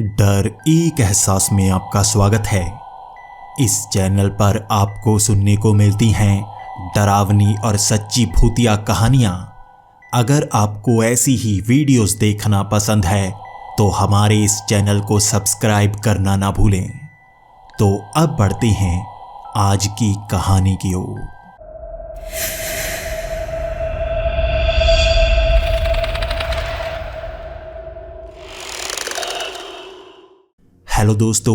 डर एक एहसास में आपका स्वागत है। इस चैनल पर आपको सुनने को मिलती हैं डरावनी और सच्ची भूतिया कहानियाँ। अगर आपको ऐसी ही वीडियोस देखना पसंद है तो हमारे इस चैनल को सब्सक्राइब करना ना भूलें। तो अब बढ़ते हैं आज की कहानी की ओर। हेलो दोस्तों,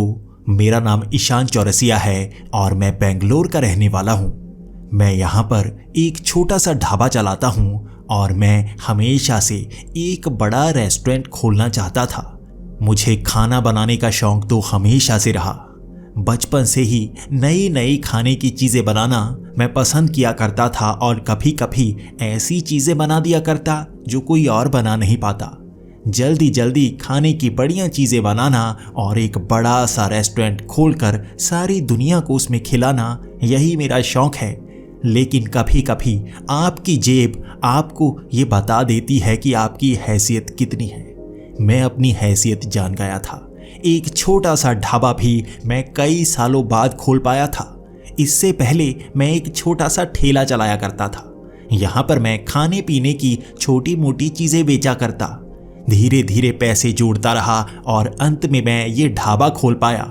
मेरा नाम ईशान चौरसिया है और मैं बेंगलोर का रहने वाला हूँ। मैं यहाँ पर एक छोटा सा ढाबा चलाता हूँ और मैं हमेशा से एक बड़ा रेस्टोरेंट खोलना चाहता था। मुझे खाना बनाने का शौक तो हमेशा से रहा। बचपन से ही नई नई खाने की चीज़ें बनाना मैं पसंद किया करता था और कभी कभी ऐसी चीज़ें बना दिया करता जो कोई और बना नहीं पाता। जल्दी जल्दी खाने की बढ़िया चीज़ें बनाना और एक बड़ा सा रेस्टोरेंट खोलकर सारी दुनिया को उसमें खिलाना, यही मेरा शौक है। लेकिन कभी कभी आपकी जेब आपको ये बता देती है कि आपकी हैसियत कितनी है। मैं अपनी हैसियत जान गया था। एक छोटा सा ढाबा भी मैं कई सालों बाद खोल पाया था। इससे पहले मैं एक छोटा सा ठेला चलाया करता था। यहाँ पर मैं खाने पीने की छोटी मोटी चीज़ें बेचा करता। धीरे धीरे पैसे जोड़ता रहा और अंत में मैं ये ढाबा खोल पाया।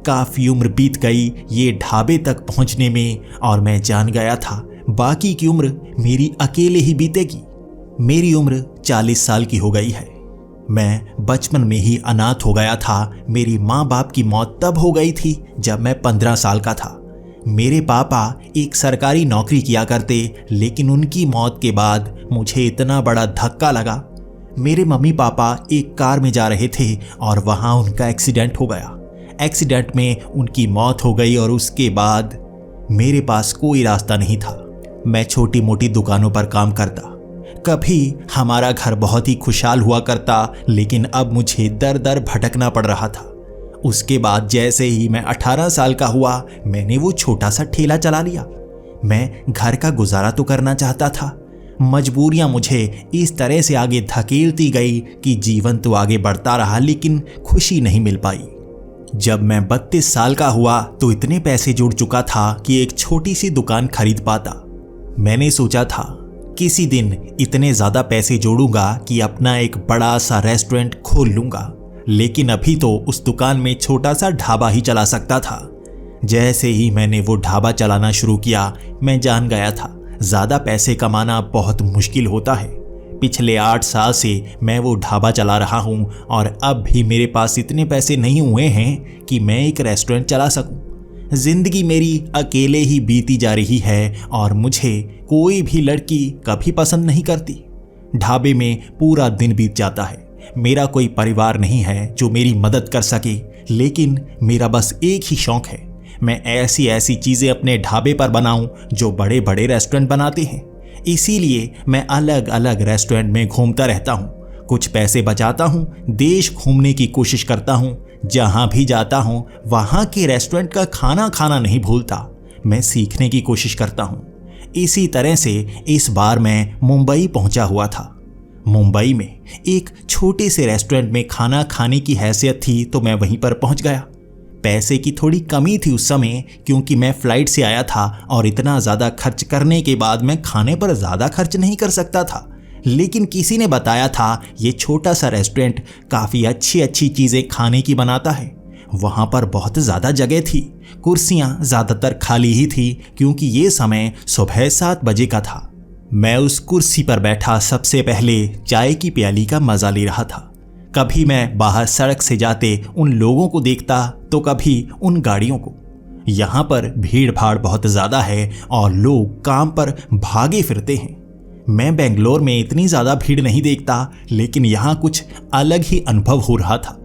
काफ़ी उम्र बीत गई ये ढाबे तक पहुंचने में और मैं जान गया था बाकी की उम्र मेरी अकेले ही बीतेगी। मेरी उम्र 40 साल की हो गई है। मैं बचपन में ही अनाथ हो गया था। मेरी माँ बाप की मौत तब हो गई थी जब मैं 15 साल का था। मेरे पापा एक सरकारी नौकरी किया करते, लेकिन उनकी मौत के बाद मुझे इतना बड़ा धक्का लगा। मेरे मम्मी पापा एक कार में जा रहे थे और वहाँ उनका एक्सीडेंट हो गया। एक्सीडेंट में उनकी मौत हो गई और उसके बाद मेरे पास कोई रास्ता नहीं था। मैं छोटी मोटी दुकानों पर काम करता। कभी हमारा घर बहुत ही खुशहाल हुआ करता, लेकिन अब मुझे दर दर भटकना पड़ रहा था। उसके बाद जैसे ही मैं 18 साल का हुआ, मैंने वो छोटा सा ठेला चला लिया। मैं घर का गुजारा तो करना चाहता था। मजबूरियां मुझे इस तरह से आगे धकेलती गई कि जीवन तो आगे बढ़ता रहा, लेकिन खुशी नहीं मिल पाई। जब मैं 32 साल का हुआ तो इतने पैसे जुड़ चुका था कि एक छोटी सी दुकान खरीद पाता। मैंने सोचा था किसी दिन इतने ज़्यादा पैसे जोड़ूंगा कि अपना एक बड़ा सा रेस्टोरेंट खोल लूंगा, लेकिन अभी तो उस दुकान में छोटा सा ढाबा ही चला सकता था। जैसे ही मैंने वो ढाबा चलाना शुरू किया, मैं जान गया था ज़्यादा पैसे कमाना बहुत मुश्किल होता है। पिछले 8 साल से मैं वो ढाबा चला रहा हूँ और अब भी मेरे पास इतने पैसे नहीं हुए हैं कि मैं एक रेस्टोरेंट चला सकूँ। ज़िंदगी मेरी अकेले ही बीती जा रही है और मुझे कोई भी लड़की कभी पसंद नहीं करती। ढाबे में पूरा दिन बीत जाता है। मेरा कोई परिवार नहीं है जो मेरी मदद कर सके, लेकिन मेरा बस एक ही शौक़ है, मैं ऐसी ऐसी चीज़ें अपने ढाबे पर बनाऊं जो बड़े बड़े रेस्टोरेंट बनाते हैं। इसीलिए मैं अलग अलग रेस्टोरेंट में घूमता रहता हूं। कुछ पैसे बचाता हूं, देश घूमने की कोशिश करता हूं। जहां भी जाता हूं वहां के रेस्टोरेंट का खाना खाना नहीं भूलता। मैं सीखने की कोशिश करता हूं। इसी तरह से इस बार मैं मुंबई पहुंचा हुआ था। मुंबई में एक छोटे से रेस्टोरेंट में खाना खाने की हैसियत थी तो मैं वहीं पर पहुंच गया। पैसे की थोड़ी कमी थी उस समय, क्योंकि मैं फ़्लाइट से आया था और इतना ज़्यादा खर्च करने के बाद मैं खाने पर ज़्यादा खर्च नहीं कर सकता था। लेकिन किसी ने बताया था ये छोटा सा रेस्टोरेंट काफ़ी अच्छी अच्छी चीज़ें खाने की बनाता है। वहाँ पर बहुत ज़्यादा जगह थी। कुर्सियाँ ज़्यादातर खाली ही थी क्योंकि ये समय सुबह 7 बजे का था। मैं उस कुर्सी पर बैठा सबसे पहले चाय की प्याली का मज़ा ले रहा था। कभी मैं बाहर सड़क से जाते उन लोगों को देखता तो कभी उन गाड़ियों को। यहाँ पर भीड़ भाड़ बहुत ज़्यादा है और लोग काम पर भागे फिरते हैं। मैं बेंगलोर में इतनी ज़्यादा भीड़ नहीं देखता, लेकिन यहाँ कुछ अलग ही अनुभव हो रहा था।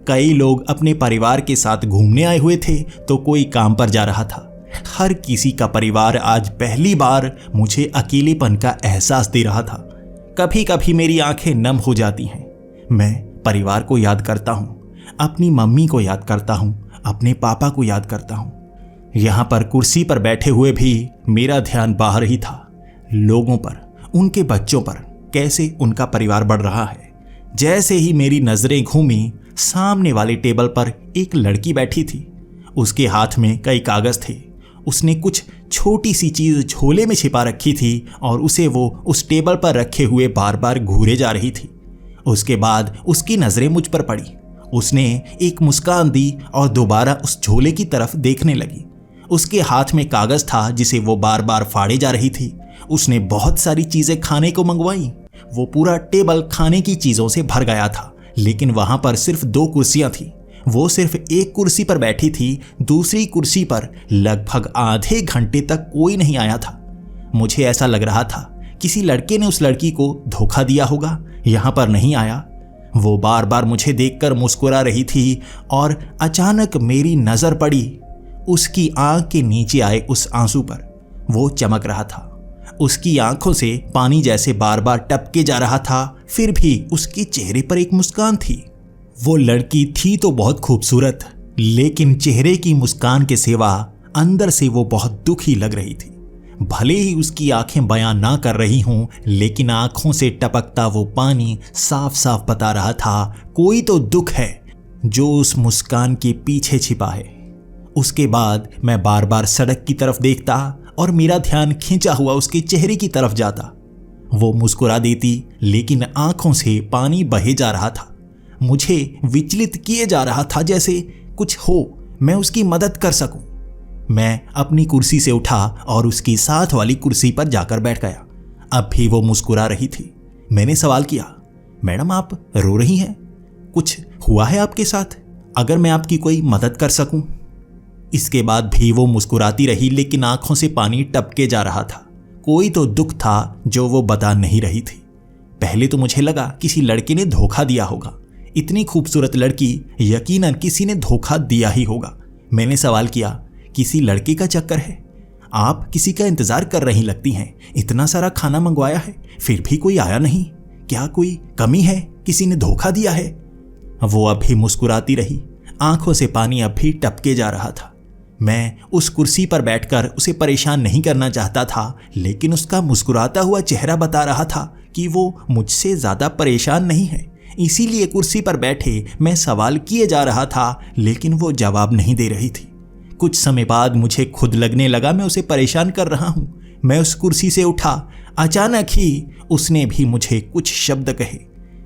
कई लोग अपने परिवार के साथ घूमने आए हुए थे तो कोई काम पर जा रहा था। हर किसी का परिवार आज पहली बार मुझे अकेलेपन का एहसास दे रहा था। कभी कभी मेरी आंखें नम हो जाती हैं। मैं परिवार को याद करता हूँ, अपनी मम्मी को याद करता हूँ, अपने पापा को याद करता हूँ। यहाँ पर कुर्सी पर बैठे हुए भी मेरा ध्यान बाहर ही था, लोगों पर, उनके बच्चों पर, कैसे उनका परिवार बढ़ रहा है। जैसे ही मेरी नज़रें घूमी, सामने वाले टेबल पर एक लड़की बैठी थी। उसके हाथ में कई कागज थे। उसने कुछ छोटी सी चीज झोले में छिपा रखी थी और उसे वो उस टेबल पर रखे हुए बार बार घूरे जा रही थी। उसके बाद उसकी नजरें मुझ पर पड़ी। उसने एक मुस्कान दी और दोबारा उस झोले की तरफ देखने लगी। उसके हाथ में कागज था जिसे वो बार बार फाड़े जा रही थी। उसने बहुत सारी चीजें खाने को मंगवाई। वो पूरा टेबल खाने की चीजों से भर गया था, लेकिन वहां पर सिर्फ 2 कुर्सियां थी। वो सिर्फ एक कुर्सी पर बैठी थी। दूसरी कुर्सी पर लगभग आधे घंटे तक कोई नहीं आया था। मुझे ऐसा लग रहा था किसी लड़के ने उस लड़की को धोखा दिया होगा, यहां पर नहीं आया। वो बार बार मुझे देखकर मुस्कुरा रही थी और अचानक मेरी नजर पड़ी उसकी आंख के नीचे आए उस आंसू पर। वो चमक रहा था। उसकी आंखों से पानी जैसे बार बार टपके जा रहा था, फिर भी उसके चेहरे पर एक मुस्कान थी। वो लड़की थी तो बहुत खूबसूरत, लेकिन चेहरे की मुस्कान के सिवा अंदर से वो बहुत दुखी लग रही थी। भले ही उसकी आंखें बयां ना कर रही हों, लेकिन आंखों से टपकता वो पानी साफ साफ बता रहा था कोई तो दुख है जो उस मुस्कान के पीछे छिपा है। उसके बाद मैं बार बार सड़क की तरफ देखता और मेरा ध्यान खींचा हुआ उसके चेहरे की तरफ जाता। वो मुस्कुरा देती, लेकिन आंखों से पानी बहे जा रहा था। मुझे विचलित किए जा रहा था जैसे कुछ हो, मैं उसकी मदद कर सकूं। मैं अपनी कुर्सी से उठा और उसकी साथ वाली कुर्सी पर जाकर बैठ गया। अब भी वो मुस्कुरा रही थी। मैंने सवाल किया, मैडम आप रो रही हैं? कुछ हुआ है आपके साथ? अगर मैं आपकी कोई मदद कर सकूं? इसके बाद भी वो मुस्कुराती रही, लेकिन आंखों से पानी टपके जा रहा था। कोई तो दुख था जो वो बता नहीं रही थी। पहले तो मुझे लगा किसी लड़के ने धोखा दिया होगा। इतनी खूबसूरत लड़की, यकीनन किसी ने धोखा दिया ही होगा। मैंने सवाल किया, किसी लड़के का चक्कर है? आप किसी का इंतजार कर रही लगती हैं। इतना सारा खाना मंगवाया है, फिर भी कोई आया नहीं। क्या कोई कमी है? किसी ने धोखा दिया है? वो अभी मुस्कुराती रही। आंखों से पानी अब भी टपके जा रहा था। मैं उस कुर्सी पर बैठकर उसे परेशान नहीं करना चाहता था, लेकिन उसका मुस्कुराता हुआ चेहरा बता रहा था कि वो मुझसे ज्यादा परेशान नहीं है। इसीलिए कुर्सी पर बैठे मैं सवाल किए जा रहा था, लेकिन वो जवाब नहीं दे रही थी। कुछ समय बाद मुझे खुद लगने लगा मैं उसे परेशान कर रहा हूं। मैं उस कुर्सी से उठा। अचानक ही उसने भी मुझे कुछ शब्द कहे।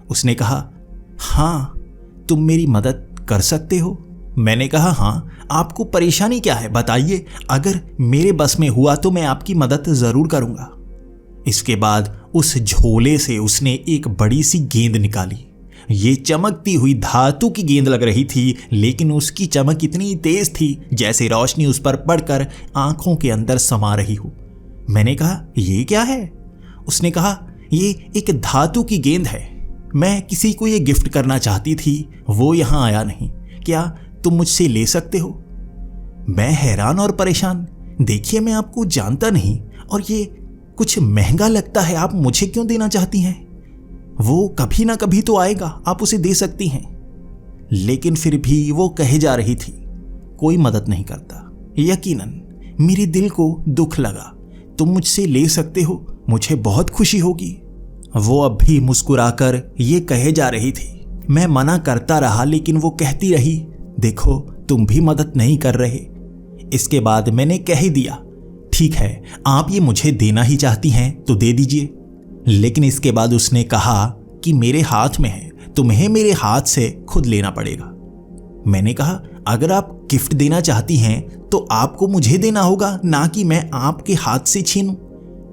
उसने कहा, हाँ तुम मेरी मदद कर सकते हो? मैंने कहा, हाँ, आपको परेशानी क्या है बताइए। अगर मेरे बस में हुआ तो मैं आपकी मदद जरूर करूंगा। इसके बाद उस झोले से उसने एक बड़ी सी गेंद निकाली। ये चमकती हुई धातु की गेंद लग रही थी, लेकिन उसकी चमक इतनी तेज थी जैसे रोशनी उस पर पड़कर आंखों के अंदर समा रही हो। मैंने कहा, ये क्या है? उसने कहा, ये एक धातु की गेंद है। मैं किसी को ये गिफ्ट करना चाहती थी, वो यहां आया नहीं। क्या तुम मुझसे ले सकते हो? मैं हैरान और परेशान। देखिए, मैं आपको जानता नहीं और ये कुछ महंगा लगता है। आप मुझे क्यों देना चाहती हैं? वो कभी ना कभी तो आएगा, आप उसे दे सकती हैं। लेकिन फिर भी वो कहे जा रही थी, कोई मदद नहीं करता। यकीनन मेरे दिल को दुख लगा। तुम मुझसे ले सकते हो, मुझे बहुत खुशी होगी। वो अब भी मुस्कुराकर ये कहे जा रही थी। मैं मना करता रहा, लेकिन वो कहती रही, देखो तुम भी मदद नहीं कर रहे। इसके बाद मैंने कह ही दिया, ठीक है, आप ये मुझे देना ही चाहती हैं तो दे दीजिए। लेकिन इसके बाद उसने कहा कि मेरे हाथ में है, तुम्हें मेरे हाथ से खुद लेना पड़ेगा। मैंने कहा, अगर आप गिफ्ट देना चाहती हैं तो आपको मुझे देना होगा, ना कि मैं आपके हाथ से छीनूं।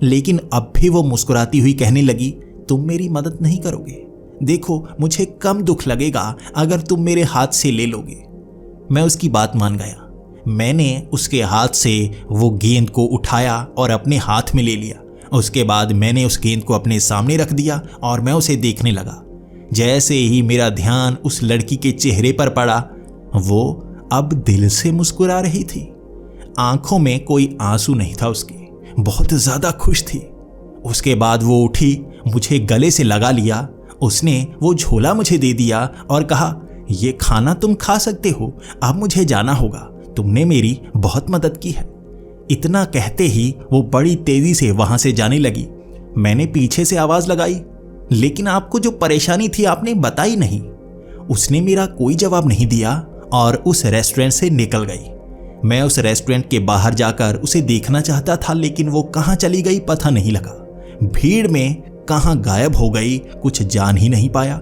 लेकिन अब भी वो मुस्कुराती हुई कहने लगी, तुम मेरी मदद नहीं करोगे। देखो, मुझे कम दुख लगेगा अगर तुम मेरे हाथ से ले लोगे। मैं उसकी बात मान गया। मैंने उसके हाथ से वो गेंद को उठाया और अपने हाथ में ले लिया। उसके बाद मैंने उस गेंद को अपने सामने रख दिया और मैं उसे देखने लगा। जैसे ही मेरा ध्यान उस लड़की के चेहरे पर पड़ा, वो अब दिल से मुस्कुरा रही थी। आंखों में कोई आंसू नहीं था उसके, बहुत ज्यादा खुश थी। उसके बाद वो उठी, मुझे गले से लगा लिया। उसने वो झोला मुझे दे दिया और कहा, ये खाना तुम खा सकते हो, अब मुझे जाना होगा, तुमने मेरी बहुत मदद की है। इतना कहते ही वो बड़ी तेजी से वहां से जाने लगी। मैंने पीछे से आवाज लगाई, लेकिन आपको जो परेशानी थी आपने बताई नहीं। उसने मेरा कोई जवाब नहीं दिया और उस रेस्टोरेंट से निकल गई। मैं उस रेस्टोरेंट के बाहर जाकर उसे देखना चाहता था, लेकिन वो कहाँ चली गई पता नहीं लगा। भीड़ में कहाँ गायब हो गई कुछ जान ही नहीं पाया।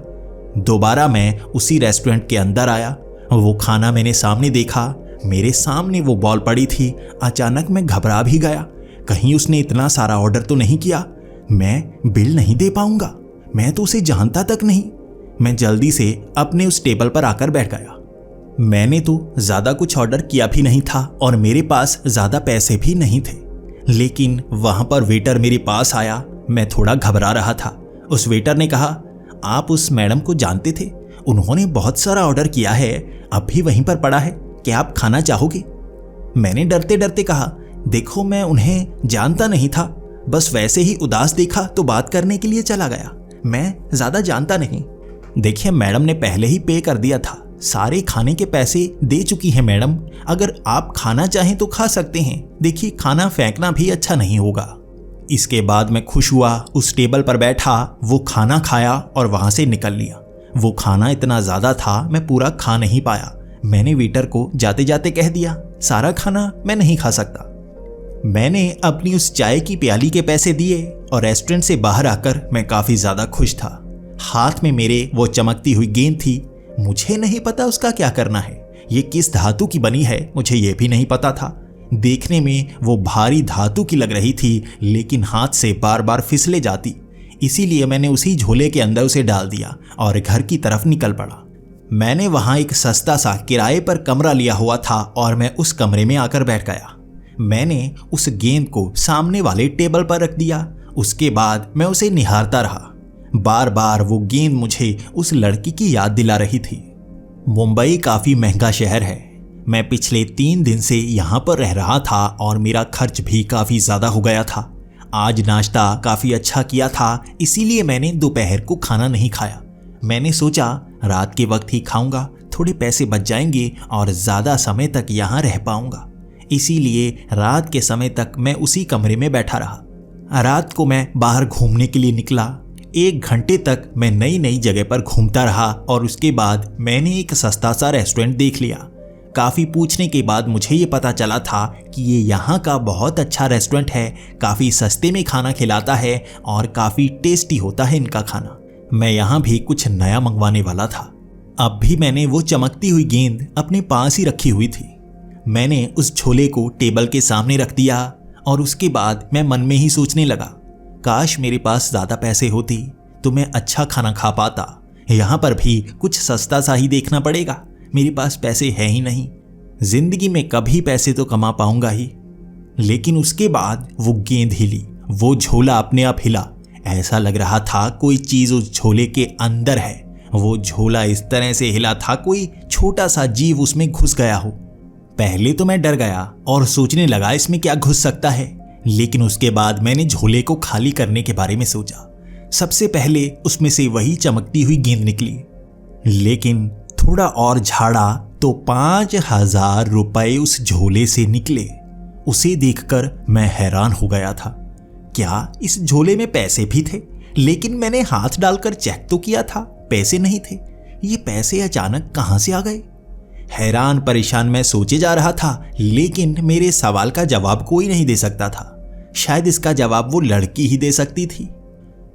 दोबारा मैं उसी रेस्टोरेंट के अंदर आया। वो खाना मैंने सामने देखा, मेरे सामने वो बॉल पड़ी थी। अचानक मैं घबरा भी गया, कहीं उसने इतना सारा ऑर्डर तो नहीं किया, मैं बिल नहीं दे पाऊंगा, मैं तो उसे जानता तक नहीं। मैं जल्दी से अपने उस टेबल पर आकर बैठ गया। मैंने तो ज्यादा कुछ ऑर्डर किया भी नहीं था और मेरे पास ज्यादा पैसे भी नहीं थे, लेकिन वहां पर वेटर मेरे पास आया। मैं थोड़ा घबरा रहा था। उस वेटर ने कहा, आप उस मैडम को जानते थे? उन्होंने बहुत सारा ऑर्डर किया है, अब भी वहीं पर पड़ा है, क्या आप खाना चाहोगे? मैंने डरते डरते कहा, देखो मैं उन्हें जानता नहीं था, बस वैसे ही उदास देखा तो बात करने के लिए चला गया, मैं ज्यादा जानता नहीं। देखिए मैडम ने पहले ही पे कर दिया था, सारे खाने के पैसे दे चुकी हैं मैडम, अगर आप खाना चाहें तो खा सकते हैं, देखिए खाना फेंकना भी अच्छा नहीं होगा। इसके बाद मैं खुश हुआ, उस टेबल पर बैठा, वो खाना खाया और वहां से निकल लिया। वो खाना इतना ज्यादा था मैं पूरा खा नहीं पाया। मैंने वेटर को जाते जाते कह दिया, सारा खाना मैं नहीं खा सकता। मैंने अपनी उस चाय की प्याली के पैसे दिए और रेस्टोरेंट से बाहर आकर मैं काफी ज्यादा खुश था। हाथ में मेरे वो चमकती हुई गेंद थी। मुझे नहीं पता उसका क्या करना है, ये किस धातु की बनी है मुझे ये भी नहीं पता था। देखने में वो भारी धातु की लग रही थी, लेकिन हाथ से बार बार फिसले जाती, इसीलिए मैंने उसी झोले के अंदर उसे डाल दिया और घर की तरफ निकल पड़ा। मैंने वहां एक सस्ता सा किराए पर कमरा लिया हुआ था और मैं उस कमरे में आकर बैठ गया। मैंने उस गेंद को सामने वाले टेबल पर रख दिया। उसके बाद मैं उसे निहारता रहा। बार बार वो गेंद मुझे उस लड़की की याद दिला रही थी। मुंबई काफी महंगा शहर है। मैं पिछले 3 दिन से यहाँ पर रह रहा था और मेरा खर्च भी काफी ज्यादा हो गया था। आज नाश्ता काफी अच्छा किया था, इसीलिए मैंने दोपहर को खाना नहीं खाया। मैंने सोचा रात के वक्त ही खाऊंगा, थोड़े पैसे बच जाएंगे और ज्यादा समय तक यहाँ रह पाऊंगा। इसीलिए रात के समय तक मैं उसी कमरे में बैठा रहा। रात को मैं बाहर घूमने के लिए निकला। 1 घंटे तक मैं नई नई जगह पर घूमता रहा और उसके बाद मैंने एक सस्ता सा रेस्टोरेंट देख लिया। काफ़ी पूछने के बाद मुझे ये पता चला था कि ये यहाँ का बहुत अच्छा रेस्टोरेंट है, काफ़ी सस्ते में खाना खिलाता है और काफ़ी टेस्टी होता है इनका खाना। मैं यहाँ भी कुछ नया मंगवाने वाला था। अब भी मैंने वो चमकती हुई गेंद अपने पास ही रखी हुई थी। मैंने उस झोले को टेबल के सामने रख दिया और उसके बाद मैं मन में ही सोचने लगा, काश मेरे पास ज़्यादा पैसे होती तो मैं अच्छा खाना खा पाता। यहाँ पर भी कुछ सस्ता सा ही देखना पड़ेगा, मेरे पास पैसे हैं ही नहीं, जिंदगी में कभी पैसे तो कमा पाऊंगा ही। लेकिन उसके बाद वो गेंद हिली, वो झोला अपने आप हिला। ऐसा लग रहा था कोई चीज उस झोले के अंदर है। वो झोला इस तरह से हिला था कोई छोटा सा जीव उसमें घुस गया हो। पहले तो मैं डर गया और सोचने लगा इसमें क्या घुस सकता है, लेकिन उसके बाद मैंने झोले को खाली करने के बारे में सोचा। सबसे पहले उसमें से वही चमकती हुई गेंद निकली, लेकिन थोड़ा और झाड़ा तो 5,000 रुपए उस झोले से निकले। उसे देखकर मैं हैरान हो गया था। क्या इस झोले में पैसे भी थे? लेकिन मैंने हाथ डालकर चेक तो किया था, पैसे नहीं थे। ये पैसे अचानक कहां से आ गए? हैरान परेशान मैं सोचे जा रहा था, लेकिन मेरे सवाल का जवाब कोई नहीं दे सकता था। शायद इसका जवाब वो लड़की ही दे सकती थी।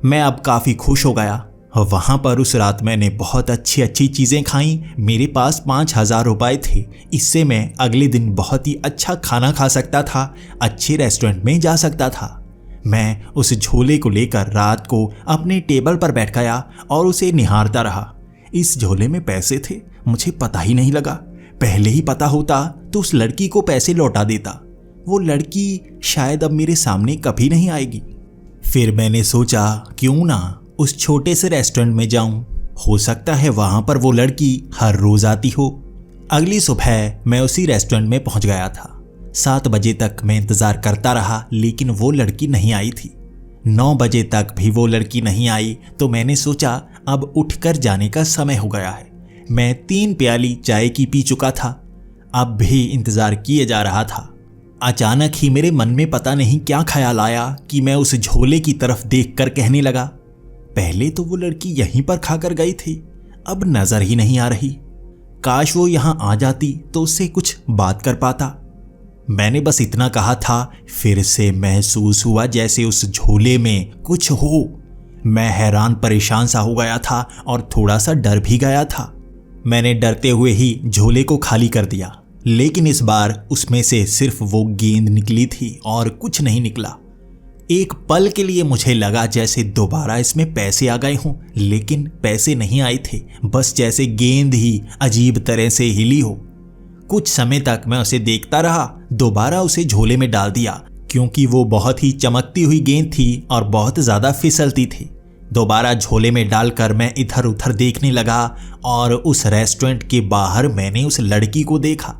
मैं अब काफी खुश हो गया। वहां पर उस रात मैंने बहुत अच्छी अच्छी चीजें खाई। मेरे पास 5,000 रुपए थे। इससे मैं अगले दिन बहुत ही अच्छा खाना खा सकता था, अच्छे रेस्टोरेंट में जा सकता था। मैं उस झोले को लेकर रात को अपने टेबल पर बैठ गया और उसे निहारता रहा। इस झोले में पैसे थे, मुझे पता ही नहीं लगा। पहले ही पता होता तो उस लड़की को पैसे लौटा देता। वो लड़की शायद अब मेरे सामने कभी नहीं आएगी। फिर मैंने सोचा क्यों ना उस छोटे से रेस्टोरेंट में जाऊं, हो सकता है वहां पर वो लड़की हर रोज आती हो। अगली सुबह मैं उसी रेस्टोरेंट में पहुंच गया था। 7 बजे तक मैं इंतजार करता रहा, लेकिन वो लड़की नहीं आई थी। 9 बजे तक भी वो लड़की नहीं आई तो मैंने सोचा अब उठकर जाने का समय हो गया है। मैं 3 प्याली चाय की पी चुका था, अब भी इंतजार किए जा रहा था। अचानक ही मेरे मन में पता नहीं क्या ख्याल आया कि मैं उस झोले की तरफ देखकर कहने लगा, पहले तो वो लड़की यहीं पर खाकर गई थी, अब नजर ही नहीं आ रही। काश वो यहां आ जाती तो उससे कुछ बात कर पाता। मैंने बस इतना कहा था, फिर से महसूस हुआ जैसे उस झोले में कुछ हो। मैं हैरान परेशान सा हो गया था और थोड़ा सा डर भी गया था। मैंने डरते हुए ही झोले को खाली कर दिया, लेकिन इस बार उसमें से सिर्फ वो गेंद निकली थी और कुछ नहीं निकला। एक पल के लिए मुझे लगा जैसे दोबारा इसमें पैसे आ गए हों, लेकिन पैसे नहीं आए थे, बस जैसे गेंद ही अजीब तरह से हिली हो। कुछ समय तक मैं उसे देखता रहा, दोबारा उसे झोले में डाल दिया क्योंकि वो बहुत ही चमकती हुई गेंद थी और बहुत ज़्यादा फिसलती थी। दोबारा झोले में डालकर मैं इधर उधर देखने लगा और उस रेस्टोरेंट के बाहर मैंने उस लड़की को देखा।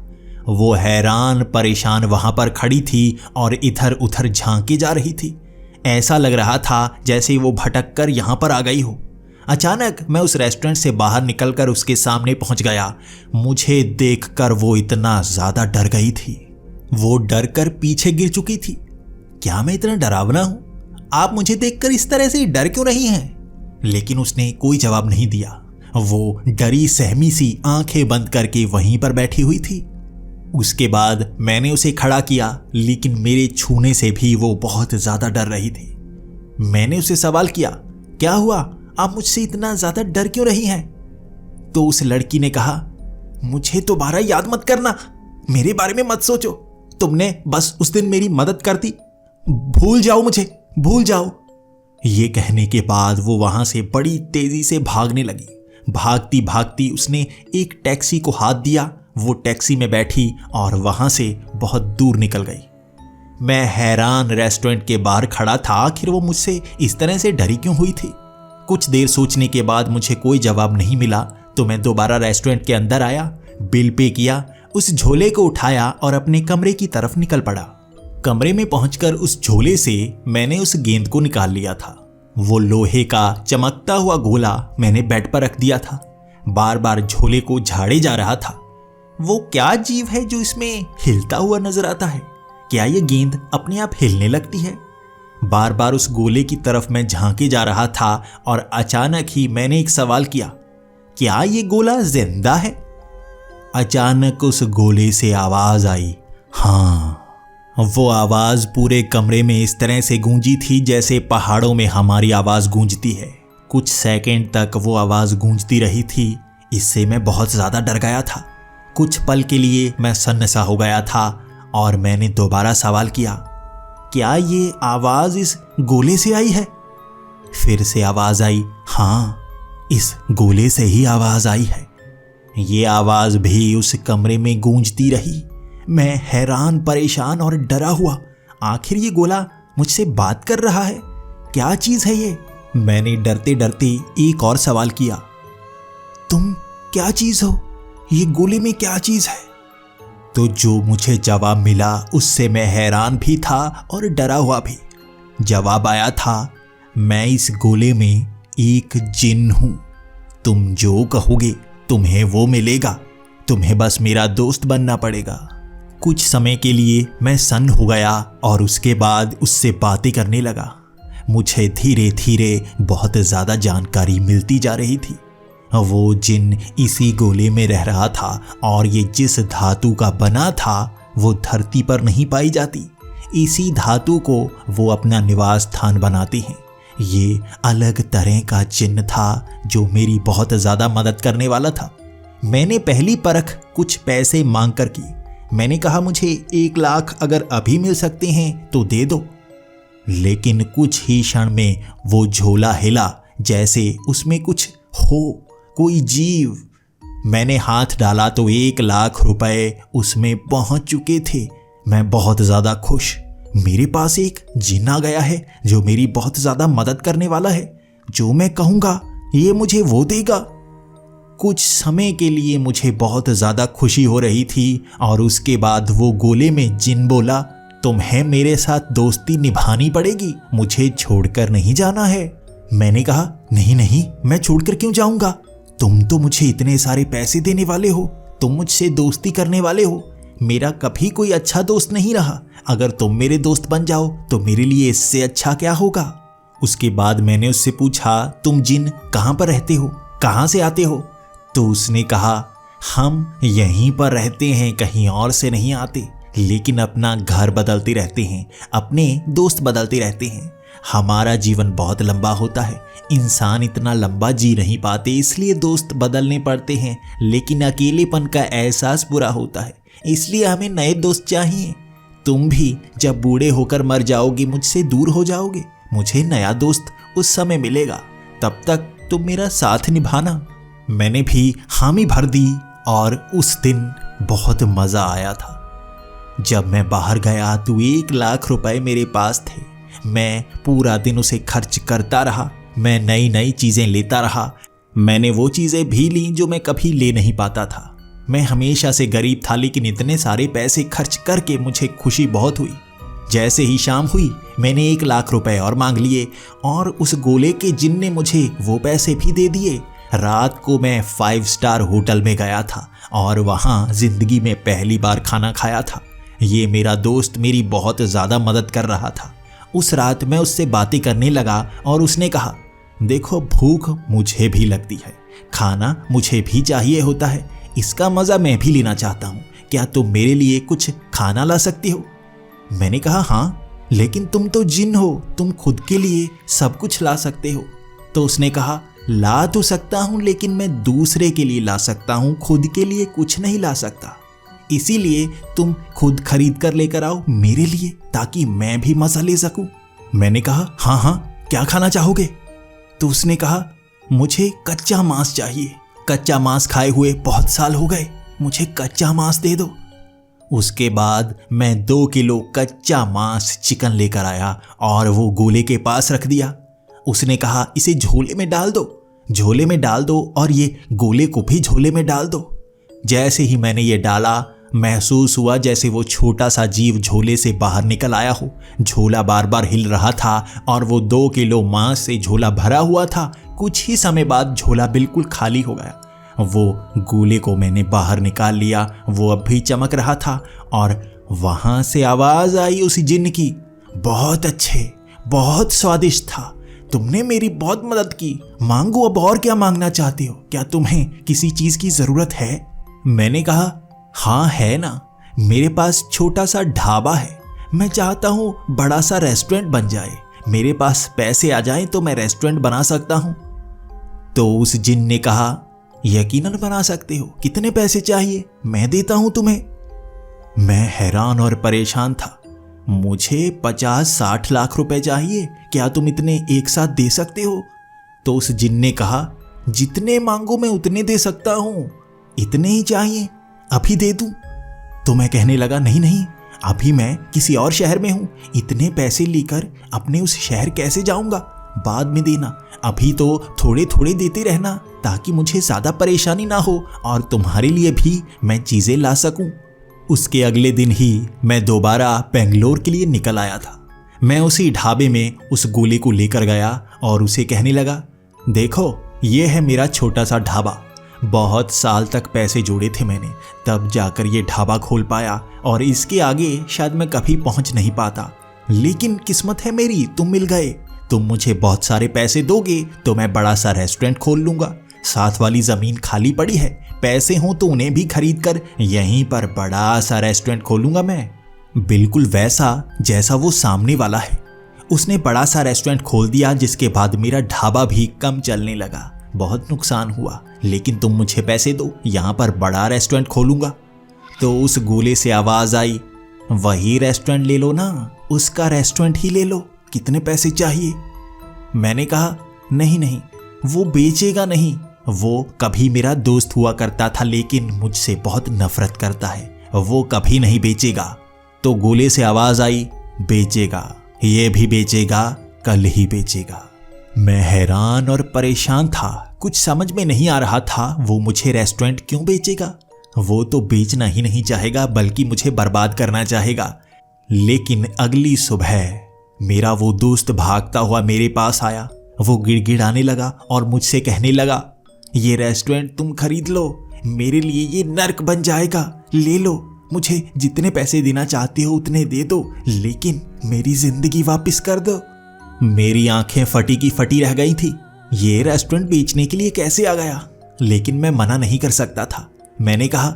वो हैरान परेशान वहां पर खड़ी थी और इधर उधर झांकी जा रही थी। ऐसा लग रहा था जैसे वो भटक कर यहां पर आ गई हो। अचानक मैं उस रेस्टोरेंट से बाहर निकलकर उसके सामने पहुंच गया। मुझे देखकर वो इतना ज्यादा डर गई थी, वो डर कर पीछे गिर चुकी थी। क्या मैं इतना डरावना हूं? आप मुझे देखकर इस तरह से डर क्यों रही हैं? लेकिन उसने कोई जवाब नहीं दिया। वो डरी सहमी सी आंखें बंद करके वहीं पर बैठी हुई थी। उसके बाद मैंने उसे खड़ा किया, लेकिन मेरे छूने से भी वो बहुत ज्यादा डर रही थी। मैंने उसे सवाल किया, क्या हुआ? आप मुझसे इतना ज्यादा डर क्यों रही हैं? तो उस लड़की ने कहा, मुझे दोबारा याद मत करना, मेरे बारे में मत सोचो, तुमने बस उस दिन मेरी मदद कर दी, भूल जाओ मुझे, भूल जाओ। ये कहने के बाद वो वहां से बड़ी तेजी से भागने लगी। भागती भागती उसने एक टैक्सी को हाथ दिया, वो टैक्सी में बैठी और वहां से बहुत दूर निकल गई। मैं हैरान रेस्टोरेंट के बाहर खड़ा था, आखिर वो मुझसे इस तरह से डरी क्यों हुई थी? कुछ देर सोचने के बाद मुझे कोई जवाब नहीं मिला तो मैं दोबारा रेस्टोरेंट के अंदर आया, बिल पे किया, उस झोले को उठाया और अपने कमरे की तरफ निकल पड़ा। कमरे में पहुंचकर उस झोले से मैंने उस गेंद को निकाल लिया था। वो लोहे का चमकता हुआ गोला मैंने बेड पर रख दिया था। बार बार झोले को झाड़े जा रहा था। वो क्या जीव है जो इसमें हिलता हुआ नजर आता है? क्या ये गेंद अपने आप हिलने लगती है? बार बार उस गोले की तरफ मैं झांके जा रहा था और अचानक ही मैंने एक सवाल किया, क्या ये गोला जिंदा है? अचानक उस गोले से आवाज आई। हाँ, वो आवाज पूरे कमरे में इस तरह से गूंजी थी जैसे पहाड़ों में हमारी आवाज गूंजती है। कुछ सेकंड तक वो आवाज गूंजती रही थी। इससे मैं बहुत ज्यादा डर गया था। कुछ पल के लिए मैं सन्न सा हो गया था और मैंने दोबारा सवाल किया, क्या ये आवाज इस गोले से आई है? फिर से आवाज आई, हाँ, इस गोले से ही आवाज आई है। ये आवाज भी उस कमरे में गूंजती रही। मैं हैरान परेशान और डरा हुआ। आखिर ये गोला मुझसे बात कर रहा है, क्या चीज है ये? मैंने डरते डरते एक और सवाल किया, तुम क्या चीज हो? ये गोले में क्या चीज है? तो जो मुझे जवाब मिला उससे मैं हैरान भी था और डरा हुआ भी। जवाब आया था, मैं इस गोले में एक जिन हूं। तुम जो कहोगे तुम्हें वो मिलेगा, तुम्हें बस मेरा दोस्त बनना पड़ेगा। कुछ समय के लिए मैं सन्न हो गया और उसके बाद उससे बातें करने लगा। मुझे धीरे धीरे बहुत ज़्यादा जानकारी मिलती जा रही थी। वो जिन इसी गोले में रह रहा था और ये जिस धातु का बना था वो धरती पर नहीं पाई जाती। इसी धातु को वो अपना निवास स्थान बनाते हैं। ये अलग तरह का जिन था जो मेरी बहुत ज़्यादा मदद करने वाला था। मैंने पहली परख कुछ पैसे मांग कर की। मैंने कहा, मुझे 1 लाख अगर अभी मिल सकते हैं तो दे दो। लेकिन कुछ ही क्षण में वो झोला हिला जैसे उसमें कुछ हो, कोई जीव। मैंने हाथ डाला तो 1 लाख रुपए उसमें पहुंच चुके थे। मैं बहुत ज़्यादा खुश। मेरे पास एक जिन आ गया है जो मेरी बहुत ज़्यादा मदद करने वाला है। जो मैं कहूँगा ये मुझे वो देगा। कुछ समय के लिए मुझे बहुत ज़्यादा खुशी हो रही थी और उसके बाद वो गोले में जिन बोला, तुम्हें मेरे साथ दोस्ती निभानी पड़ेगी, मुझे छोड़कर नहीं जाना है। मैंने कहा, नहीं नहीं, मैं छोड़कर क्यों जाऊंगा? तुम तो मुझे इतने सारे पैसे देने वाले हो, तुम मुझसे दोस्ती करने वाले हो। मेरा कभी कोई अच्छा दोस्त नहीं रहा। अगर तुम मेरे दोस्त बन जाओ तो मेरे लिए इससे अच्छा क्या होगा? उसके बाद मैंने उससे पूछा, तुम जिन कहाँ पर रहते हो, कहाँ से आते हो? तो उसने कहा, हम यहीं पर रहते हैं, कहीं और से नहीं आते, लेकिन अपना घर बदलते रहते हैं, अपने दोस्त बदलते रहते हैं। हमारा जीवन बहुत लंबा होता है, इंसान इतना लंबा जी नहीं पाते, इसलिए दोस्त बदलने पड़ते हैं। लेकिन अकेलेपन का एहसास बुरा होता है, इसलिए हमें नए दोस्त चाहिए। तुम भी जब बूढ़े होकर मर जाओगे, मुझसे दूर हो जाओगे, मुझे नया दोस्त उस समय मिलेगा, तब तक तुम मेरा साथ निभाना। मैंने भी हामी भर दी और उस दिन बहुत मज़ा आया था। जब मैं बाहर गया तो 1 लाख रुपए मेरे पास थे। मैं पूरा दिन उसे खर्च करता रहा, मैं नई नई चीज़ें लेता रहा। मैंने वो चीज़ें भी ली जो मैं कभी ले नहीं पाता था। मैं हमेशा से गरीब था, लेकिन इतने सारे पैसे खर्च करके मुझे खुशी बहुत हुई। जैसे ही शाम हुई, मैंने 1 लाख रुपए और मांग लिए और उस गोले के जिन ने मुझे वो पैसे भी दे दिए। रात को मैं 5 स्टार होटल में गया था और वहाँ ज़िंदगी में पहली बार खाना खाया था। ये मेरा दोस्त मेरी बहुत ज़्यादा मदद कर रहा था। उस रात मैं उससे बातें करने लगा और उसने कहा, देखो भूख मुझे भी लगती है, खाना मुझे भी चाहिए होता है, इसका मज़ा मैं भी लेना चाहता हूँ, क्या तुम मेरे लिए कुछ खाना ला सकती हो? मैंने कहा, हाँ, लेकिन तुम तो जिन हो, तुम खुद के लिए सब कुछ ला सकते हो। तो उसने कहा, ला तो सकता हूँ, लेकिन मैं दूसरे के लिए ला सकता हूँ, खुद के लिए कुछ नहीं ला सकता। इसीलिए तुम खुद खरीद कर लेकर आओ मेरे लिए, ताकि मैं भी मज़ा ले सकूं। मैंने कहा, हाँ हाँ, क्या खाना चाहोगे? तो उसने कहा, मुझे कच्चा मांस चाहिए, कच्चा मांस खाए हुए बहुत साल हो गए, मुझे कच्चा मांस दे दो। उसके बाद मैं 2 किलो कच्चा मांस चिकन लेकर आया और वो गोले के पास रख दिया। उसने कहा, इसे झोले में डाल दो, झोले में डाल दो और ये गोले को भी झोले में डाल दो। जैसे ही मैंने ये डाला, महसूस हुआ जैसे वो छोटा सा जीव झोले से बाहर निकल आया हो। झोला बार बार हिल रहा था और वो 2 किलो मांस से झोला भरा हुआ था। कुछ ही समय बाद झोला बिल्कुल खाली हो गया। वो गोले को मैंने बाहर निकाल लिया, वो अब भी चमक रहा था और वहाँ से आवाज़ आई उस जिन्न की, बहुत अच्छे, बहुत स्वादिष्ट था, तुमने मेरी बहुत मदद की, मांगो अब और क्या मांगना चाहते हो, क्या तुम्हें किसी चीज़ की ज़रूरत है? मैंने कहा, हाँ है ना, मेरे पास छोटा सा ढाबा है, मैं चाहता हूँ बड़ा सा रेस्टोरेंट बन जाए, मेरे पास पैसे आ जाएं तो मैं रेस्टोरेंट बना सकता हूँ। तो उस जिन ने कहा, यकीनन बना सकते हो, कितने पैसे चाहिए, मैं देता हूँ तुम्हें। मैं हैरान और परेशान था, मुझे 50-60 लाख रुपए चाहिए, क्या तुम इतने एक साथ दे सकते हो? तो उस जिन ने कहा, जितने मांगो मैं उतने दे सकता हूँ, इतने ही चाहिए, अभी दे दूं? तो मैं कहने लगा, नहीं नहीं, अभी मैं किसी और शहर में हूं, इतने पैसे लेकर अपने उस शहर कैसे जाऊंगा, बाद में देना, अभी तो थोड़े थोड़े देते रहना, ताकि मुझे ज़्यादा परेशानी ना हो और तुम्हारे लिए भी मैं चीज़ें ला सकूं। उसके अगले दिन ही मैं दोबारा बेंगलोर के लिए निकल आया था। मैं उसी ढाबे में उस गोले को लेकर गया और उसे कहने लगा, देखो ये है मेरा छोटा सा ढाबा, बहुत साल तक पैसे जोड़े थे मैंने, तब जाकर ये ढाबा खोल पाया और इसके आगे शायद मैं कभी पहुंच नहीं पाता, लेकिन किस्मत है मेरी, तुम मिल गए, तुम मुझे बहुत सारे पैसे दोगे तो मैं बड़ा सा रेस्टोरेंट खोल लूँगा, साथ वाली ज़मीन खाली पड़ी है, पैसे हों तो उन्हें भी खरीद कर यहीं पर बड़ा सा रेस्टोरेंट खोलूँगा मैं, बिल्कुल वैसा जैसा वो सामने वाला है। उसने बड़ा सा रेस्टोरेंट खोल दिया, जिसके बाद मेरा ढाबा भी कम चलने लगा, बहुत नुकसान हुआ, लेकिन तुम मुझे पैसे दो, यहाँ पर बड़ा रेस्टोरेंट खोलूँगा। तो उस गोले से आवाज़ आई, वही रेस्टोरेंट ले लो ना, उसका रेस्टोरेंट ही ले लो, कितने पैसे चाहिए? मैंने कहा, नहीं नहीं, वो बेचेगा नहीं, वो कभी मेरा दोस्त हुआ करता था, लेकिन मुझसे बहुत नफरत करता है, वो कभी नहीं बेचेगा। तो गोले से आवाज़ आई, बेचेगा, ये भी बेचेगा, कल ही बेचेगा। मैं हैरान और परेशान था, कुछ समझ में नहीं आ रहा था वो मुझे रेस्टोरेंट क्यों बेचेगा। वो तो बेचना ही नहीं चाहेगा, बल्कि मुझे बर्बाद करना चाहेगा। लेकिन अगली सुबह मेरा वो दोस्त भागता हुआ मेरे पास आया, वो गिड़गिड़ाने लगा और मुझसे कहने लगा, ये रेस्टोरेंट तुम खरीद लो, मेरे लिए ये नर्क बन जाएगा, ले लो, मुझे जितने पैसे देना चाहते हो उतने दे दो, लेकिन मेरी जिंदगी वापस कर दो। मेरी आंखें फटी की फटी रह गई थी, ये रेस्टोरेंट बेचने के लिए कैसे आ गया? लेकिन मैं मना नहीं कर सकता था। मैंने कहा,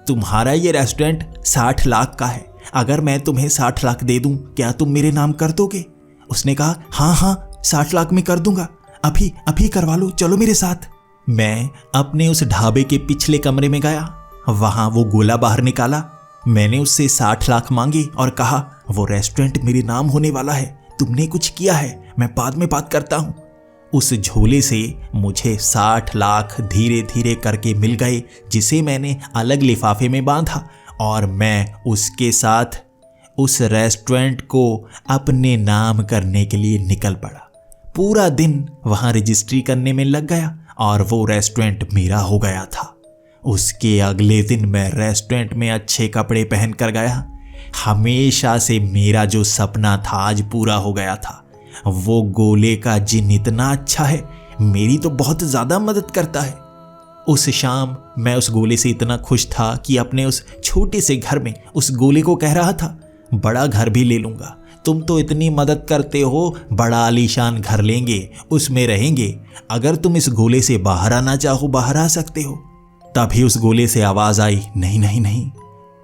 तुम्हारा ये रेस्टोरेंट 60 लाख का है, अगर मैं तुम्हें 60 लाख दे दूं क्या तुम मेरे नाम कर दोगे? उसने कहा, हाँ हाँ 60 लाख में कर दूंगा, अभी अभी करवा लो, चलो मेरे साथ। मैं अपने उस ढाबे के पिछले कमरे में गया, वहां वो गोला बाहर निकाला। मैंने उससे 60 लाख मांगे और कहा, वो रेस्टोरेंट मेरे नाम होने वाला है, तुमने कुछ किया है, मैं बाद में बात करता हूं। उस झोले से मुझे 60 लाख धीरे धीरे करके मिल गए, जिसे मैंने अलग लिफाफे में बांधा और मैं उसके साथ उस रेस्टोरेंट को अपने नाम करने के लिए निकल पड़ा। पूरा दिन वहां रजिस्ट्री करने में लग गया और वो रेस्टोरेंट मेरा हो गया था। उसके अगले दिन मैं रेस्टोरेंट में अच्छे कपड़े पहन कर गया। हमेशा से मेरा जो सपना था आज पूरा हो गया था। वो गोले का जिन इतना अच्छा है, मेरी तो बहुत ज़्यादा मदद करता है। उस शाम मैं उस गोले से इतना खुश था कि अपने उस छोटे से घर में उस गोले को कह रहा था, बड़ा घर भी ले लूँगा, तुम तो इतनी मदद करते हो, बड़ा आलीशान घर लेंगे, उसमें रहेंगे, अगर तुम इस गोले से बाहर आना चाहो बाहर आ सकते हो। तभी उस गोले से आवाज़ आई, नहीं नहीं नहीं,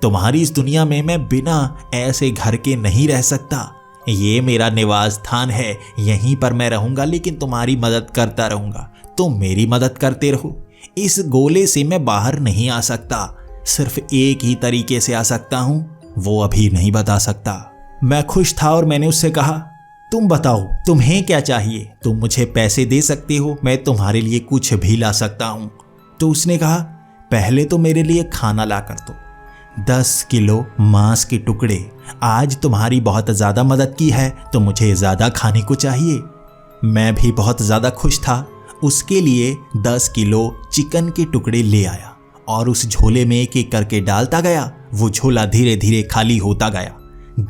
तुम्हारी इस दुनिया में मैं बिना ऐसे घर के नहीं रह सकता। ये मेरा निवास स्थान है, यहीं पर मैं रहूंगा, लेकिन तुम्हारी मदद करता रहूंगा, तुम मेरी मदद करते रहो। इस गोले से मैं बाहर नहीं आ सकता, सिर्फ एक ही तरीके से आ सकता हूं, वो अभी नहीं बता सकता। मैं खुश था और मैंने उससे कहा, तुम बताओ तुम्हें क्या चाहिए, तुम मुझे पैसे दे सकते हो, मैं तुम्हारे लिए कुछ भी ला सकता हूं। तो उसने कहा, पहले तो मेरे लिए खाना ला कर दो, 10 किलो मांस के टुकड़े, आज तुम्हारी बहुत ज़्यादा मदद की है तो मुझे ज़्यादा खाने को चाहिए। मैं भी बहुत ज़्यादा खुश था, उसके लिए 10 किलो चिकन के टुकड़े ले आया और उस झोले में एक एक करके डालता गया। वो झोला धीरे धीरे खाली होता गया।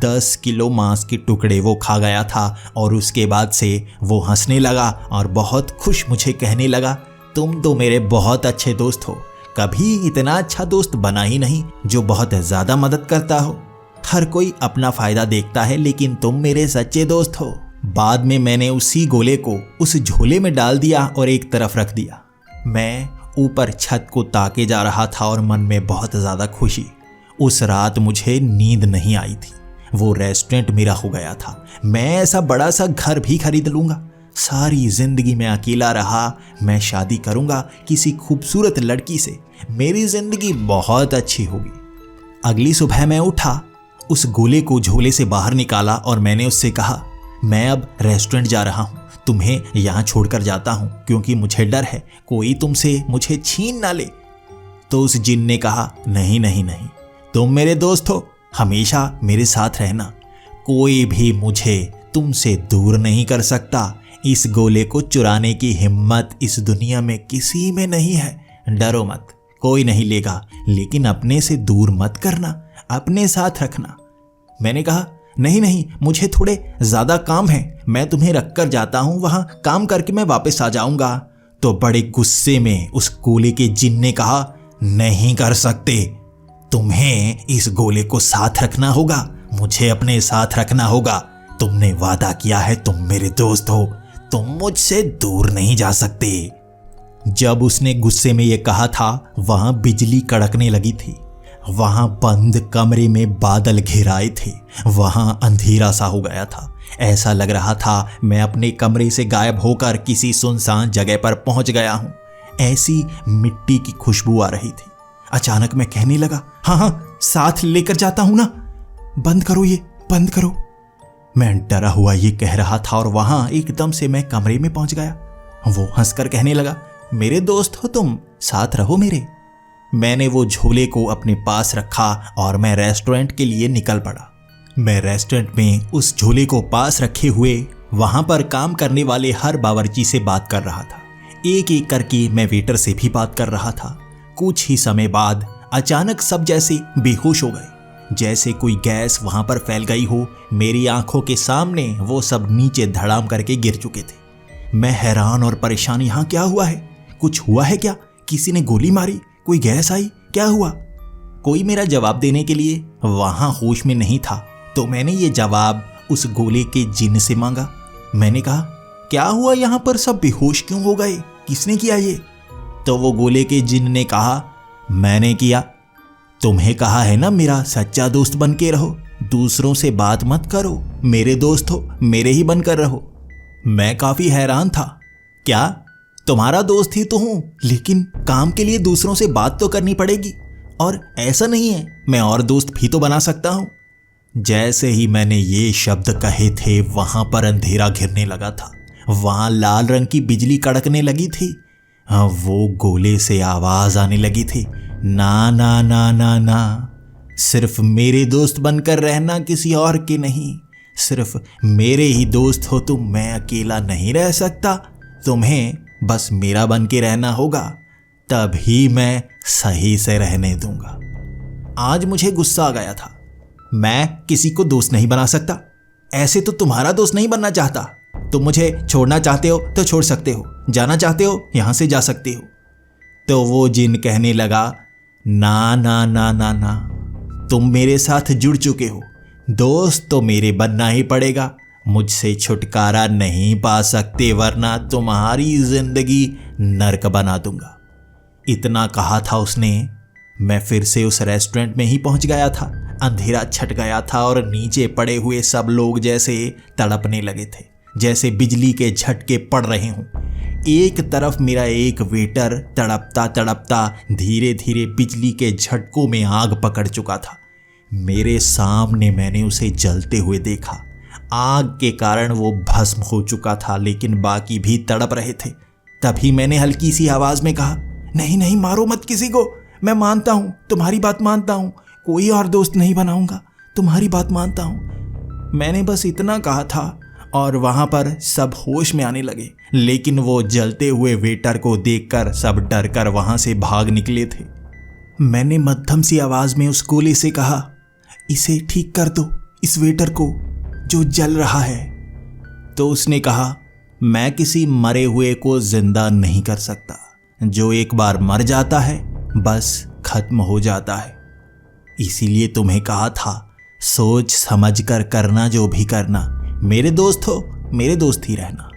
10 किलो मांस के टुकड़े वो खा गया था और उसके बाद से वो हंसने लगा और बहुत खुश मुझे कहने लगा, तुम तो मेरे बहुत अच्छे दोस्त हो, कभी इतना अच्छा दोस्त बना ही नहीं जो बहुत ज़्यादा मदद करता हो। हर कोई अपना फ़ायदा देखता है, लेकिन तुम मेरे सच्चे दोस्त हो। बाद में मैंने उसी गोले को उस झोले में डाल दिया और एक तरफ रख दिया। मैं ऊपर छत को ताके जा रहा था और मन में बहुत ज़्यादा खुशी। उस रात मुझे नींद नहीं आई थी। वो रेस्टोरेंट मेरा हो गया था। मैं ऐसा बड़ा सा घर भी खरीद लूँगा। सारी जिंदगी में अकेला रहा, मैं शादी करूँगा किसी खूबसूरत लड़की से, मेरी जिंदगी बहुत अच्छी होगी। अगली सुबह मैं उठा, उस गोले को झोले से बाहर निकाला और मैंने उससे कहा, मैं अब रेस्टोरेंट जा रहा हूँ, तुम्हें यहाँ छोड़कर जाता हूँ क्योंकि मुझे डर है कोई तुमसे मुझे छीन ना ले। तो उस जिन ने कहा, नहीं नहीं नहीं, तुम मेरे दोस्त हो, हमेशा मेरे साथ रहना, कोई भी मुझे तुमसे दूर नहीं कर सकता। इस गोले को चुराने की हिम्मत इस दुनिया में किसी में नहीं है, डरो मत, कोई नहीं लेगा, लेकिन अपने से दूर मत करना, अपने साथ रखना। मैंने कहा, नहीं नहीं, मुझे थोड़े ज़्यादा काम है, मैं तुम्हें रख कर जाता हूँ, वहाँ काम करके मैं वापस आ जाऊँगा। तो बड़े गुस्से में उस गोले के जिन ने कहा, नहीं कर सकते, तुम्हें इस गोले को साथ रखना होगा, मुझे अपने साथ रखना होगा, तुमने वादा किया है, तुम मेरे दोस्त हो, तुम मुझसे दूर नहीं जा सकते। जब उसने गुस्से में ये कहा था, वहां बिजली कड़कने लगी थी, वहां बंद कमरे में बादल घिराए थे, वहां अंधेरा सा हो गया था। ऐसा लग रहा था मैं अपने कमरे से गायब होकर किसी सुनसान जगह पर पहुंच गया हूं। ऐसी मिट्टी की खुशबू आ रही थी। अचानक मैं कहने लगा, हाँ हाँ साथ लेकर जाता हूं ना, बंद करो ये, बंद करो। मैं डरा हुआ ये कह रहा था और वहां एकदम से मैं कमरे में पहुंच गया। वो हंसकर कहने लगा, मेरे दोस्त हो तुम, साथ रहो मेरे। मैंने वो झोले को अपने पास रखा और मैं रेस्टोरेंट के लिए निकल पड़ा। मैं रेस्टोरेंट में उस झोले को पास रखे हुए वहां पर काम करने वाले हर बावर्ची से बात कर रहा था। एक एक करके मैं वेटर से भी बात कर रहा था। कुछ ही समय बाद अचानक सब जैसे बेहोश हो गए, जैसे कोई गैस वहां पर फैल गई हो। मेरी आंखों के सामने वो सब नीचे धड़ाम करके गिर चुके थे। मैं हैरान और परेशान, यहाँ क्या हुआ है, कुछ हुआ है क्या, किसी ने गोली मारी, कोई गैस आई, क्या हुआ? कोई मेरा जवाब देने के लिए वहां होश में नहीं था। तो मैंने ये जवाब उस गोले के जिन से मांगा। मैंने कहा, क्या हुआ, यहाँ पर सब बेहोश क्यों हो गए, किसने किया ये? तो वो गोले के जिन ने कहा, मैंने किया। तुम्हें कहा है ना मेरा सच्चा दोस्त बन के रहो, दूसरों से बात मत करो, मेरे दोस्त हो, मेरे ही बनकर रहो। मैं काफी हैरान था। क्या? तुम्हारा दोस्त ही तो हूं, लेकिन काम के लिए दूसरों से बात तो करनी पड़ेगी, और ऐसा नहीं है मैं और दोस्त भी तो बना सकता हूं। जैसे ही मैंने ये शब्द कहे थे वहां पर अंधेरा घिरने लगा था। वहां लाल रंग की बिजली कड़कने लगी थी। वो गोले से आवाज आने लगी थी, ना ना ना ना ना, सिर्फ मेरे दोस्त बनकर रहना, किसी और के नहीं। सिर्फ मेरे ही दोस्त हो तुम, मैं अकेला नहीं रह सकता। तुम्हें बस मेरा बन के रहना होगा, तभी मैं सही से रहने दूंगा। आज मुझे गुस्सा आ गया था। मैं किसी को दोस्त नहीं बना सकता। ऐसे तो तुम्हारा दोस्त नहीं बनना चाहता। तुम मुझे छोड़ना चाहते हो तो छोड़ सकते हो, जाना चाहते हो यहां से जा सकते हो। तो वो जिन कहने लगा, ना ना ना ना ना, तुम मेरे साथ जुड़ चुके हो, दोस्त तो मेरे बनना ही पड़ेगा। मुझसे छुटकारा नहीं पा सकते, वरना तुम्हारी जिंदगी नर्क बना दूंगा। इतना कहा था उसने। मैं फिर से उस रेस्टोरेंट में ही पहुंच गया था। अंधेरा छट गया था और नीचे पड़े हुए सब लोग जैसे तड़पने लगे थे, जैसे बिजली के झटके पड़ रहे हों। एक तरफ मेरा एक वेटर तड़पता तड़पता धीरे धीरे बिजली के झटकों में आग पकड़ चुका था। मेरे सामने मैंने उसे जलते हुए देखा। आग के कारण वो भस्म हो चुका था, लेकिन बाकी भी तड़प रहे थे। तभी मैंने हल्की सी आवाज में कहा, नहीं नहीं, मारो मत किसी को। मैं मानता हूं, तुम्हारी बात मानता हूं, कोई और दोस्त नहीं बनाऊंगा, तुम्हारी बात मानता हूं। मैंने बस इतना कहा था और वहां पर सब होश में आने लगे, लेकिन वो जलते हुए वेटर को देखकर सब डर कर वहां से भाग निकले थे। मैंने मध्यम सी आवाज में उस गोले से कहा, इसे ठीक कर दो, इस वेटर को जो जल रहा है। तो उसने कहा, मैं किसी मरे हुए को जिंदा नहीं कर सकता। जो एक बार मर जाता है बस खत्म हो जाता है। इसीलिए तुम्हें कहा था, सोच समझ कर करना जो भी करना, मेरे दोस्त हो, मेरे दोस्त ही रहना।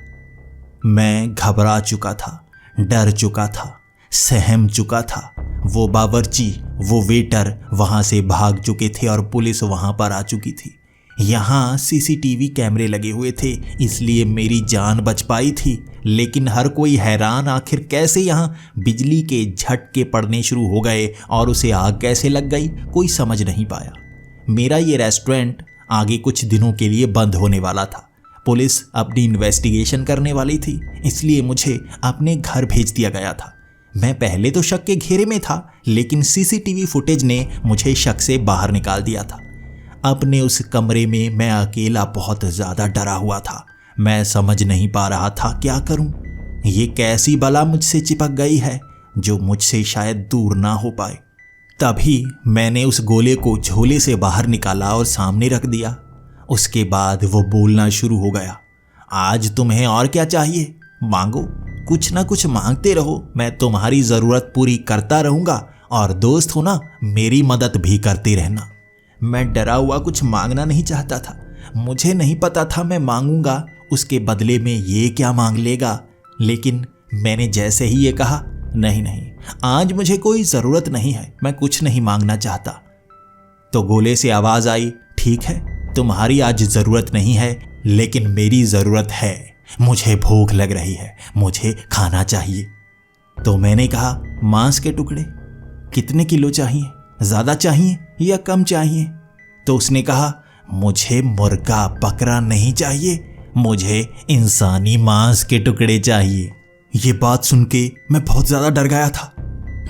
मैं घबरा चुका था, डर चुका था, सहम चुका था। वो बावर्ची, वो वेटर वहां से भाग चुके थे और पुलिस वहां पर आ चुकी थी। यहाँ सीसीटीवी कैमरे लगे हुए थे, इसलिए मेरी जान बच पाई थी। लेकिन हर कोई हैरान, आखिर कैसे यहाँ बिजली के झटके पड़ने शुरू हो गए और उसे आग कैसे लग गई, कोई समझ नहीं पाया। मेरा ये रेस्टोरेंट आगे कुछ दिनों के लिए बंद होने वाला था। पुलिस अपनी इन्वेस्टिगेशन करने वाली थी, इसलिए मुझे अपने घर भेज दिया गया था। मैं पहले तो शक के घेरे में था, लेकिन सीसीटीवी फुटेज ने मुझे शक से बाहर निकाल दिया था। अपने उस कमरे में मैं अकेला बहुत ज़्यादा डरा हुआ था। मैं समझ नहीं पा रहा था क्या करूं। ये कैसी बला मुझसे चिपक गई है जो मुझसे शायद दूर ना हो पाए। तभी मैंने उस गोले को झोले से बाहर निकाला और सामने रख दिया। उसके बाद वो बोलना शुरू हो गया, आज तुम्हें और क्या चाहिए, मांगो, कुछ ना कुछ मांगते रहो, मैं तुम्हारी ज़रूरत पूरी करता रहूँगा, और दोस्त हो ना, मेरी मदद भी करते रहना। मैं डरा हुआ कुछ मांगना नहीं चाहता था। मुझे नहीं पता था मैं मांगूंगा उसके बदले में ये क्या मांग लेगा, लेकिन मैंने जैसे ही ये कहा, नहीं नहीं, आज मुझे कोई ज़रूरत नहीं है, मैं कुछ नहीं मांगना चाहता, तो गोले से आवाज़ आई, ठीक है, तुम्हारी आज ज़रूरत नहीं है, लेकिन मेरी ज़रूरत है। मुझे भूख लग रही है, मुझे खाना चाहिए। तो मैंने कहा, मांस के टुकड़े कितने किलो चाहिए, ज़्यादा चाहिए या कम चाहिए? तो उसने कहा, मुझे मुर्गा बकरा नहीं चाहिए, मुझे इंसानी मांस के टुकड़े चाहिए। ये बात सुन के मैं बहुत ज़्यादा डर गया था।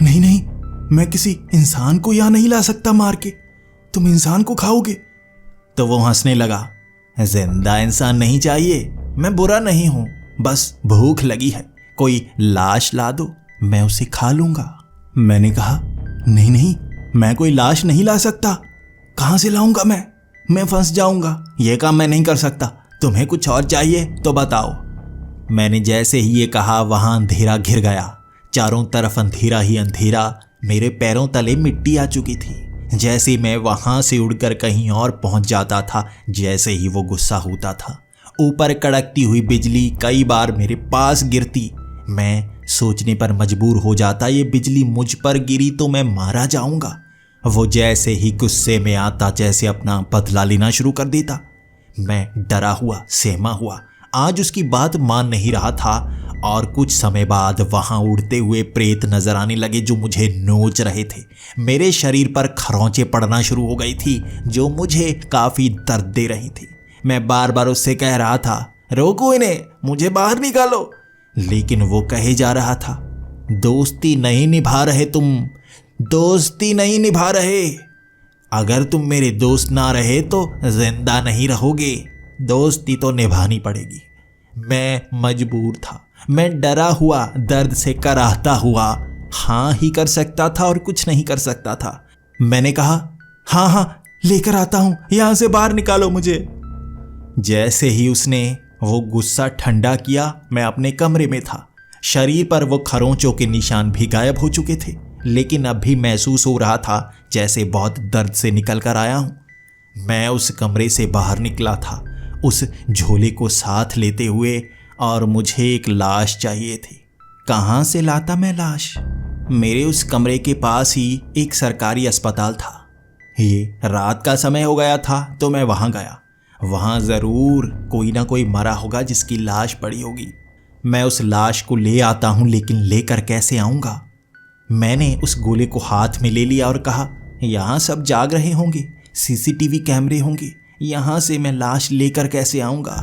नहीं नहीं, मैं किसी इंसान को यहाँ नहीं ला सकता मार के, तुम इंसान को खाओगे। तो वो हंसने लगा, जिंदा इंसान नहीं चाहिए, मैं बुरा नहीं हूं, बस भूख लगी है, कोई लाश ला दो, मैं उसे खा लूंगा। मैंने कहा, नहीं नहीं, मैं कोई लाश नहीं ला सकता, कहां से लाऊंगा मैं फंस जाऊंगा, यह काम मैं नहीं कर सकता, तुम्हें कुछ और चाहिए तो बताओ। मैंने जैसे ही ये कहा वहां अंधेरा घिर गया, चारों तरफ अंधेरा ही अंधेरा, मेरे पैरों तले मिट्टी आ चुकी थी। जैसे मैं वहां से उड़कर कहीं और पहुंच जाता था, जैसे ही वो गुस्सा होता था। ऊपर कड़कती हुई बिजली कई बार मेरे पास गिरती, मैं सोचने पर मजबूर हो जाता, ये बिजली मुझ पर गिरी तो मैं मारा जाऊंगा। वो जैसे ही गुस्से में आता जैसे अपना बदला लेना शुरू कर देता। मैं डरा हुआ सहमा हुआ आज उसकी बात मान नहीं रहा था और कुछ समय बाद वहां उड़ते हुए प्रेत नजर आने लगे जो मुझे नोच रहे थे। मेरे शरीर पर खरोंचे पड़ना शुरू हो गई थी जो मुझे काफी दर्द दे रही थी। मैं बार बार उससे कह रहा था, रोको इन्हें, मुझे बाहर निकालो, लेकिन वो कहे जा रहा था, दोस्ती नहीं निभा रहे तुम, दोस्ती नहीं निभा रहे। अगर तुम मेरे दोस्त ना रहे तो जिंदा नहीं रहोगे, दोस्ती तो निभानी पड़ेगी। मैं मजबूर था। मैं डरा हुआ, दर्द से कराहता हुआ हाँ ही कर सकता था और कुछ नहीं कर सकता था। मैंने कहा, हाँ हाँ लेकर आता हूं, यहां से बाहर निकालो मुझे। जैसे ही उसने वो गुस्सा ठंडा किया, मैं अपने कमरे में था। शरीर पर वो खरोंचों के निशान भी गायब हो चुके थे, लेकिन अब भी महसूस हो रहा था जैसे बहुत दर्द से निकल कर आया हूं। मैं उस कमरे से बाहर निकला था, उस झोले को साथ लेते हुए, और मुझे एक लाश चाहिए थी। कहाँ से लाता मैं लाश? मेरे उस कमरे के पास ही एक सरकारी अस्पताल था। ये रात का समय हो गया था तो मैं वहां गया। वहां जरूर कोई ना कोई मरा होगा जिसकी लाश पड़ी होगी। मैं उस लाश को ले आता हूं, लेकिन लेकर कैसे आऊंगा? मैंने उस गोले को हाथ में ले लिया और कहा, यहां सब जाग रहे होंगे, सीसीटीवी कैमरे होंगे, यहां से मैं लाश लेकर कैसे आऊंगा?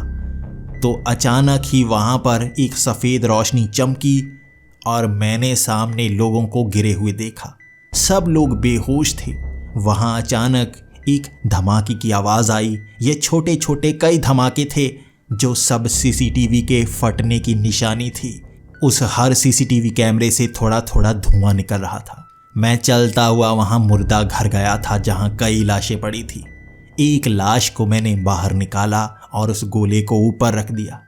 तो अचानक ही वहां पर एक सफेद रोशनी चमकी और मैंने सामने लोगों को गिरे हुए देखा। सब लोग बेहोश थे। वहां अचानक एक धमाके की आवाज आई। ये छोटे छोटे कई धमाके थे जो सब सीसीटीवी के फटने की निशानी थी। उस हर सीसीटीवी कैमरे से थोड़ा थोड़ा धुआं निकल रहा था। मैं चलता हुआ वहां मुर्दा घर गया था जहां कई लाशें पड़ी थी। एक लाश को मैंने बाहर निकाला और उस गोले को ऊपर रख दिया।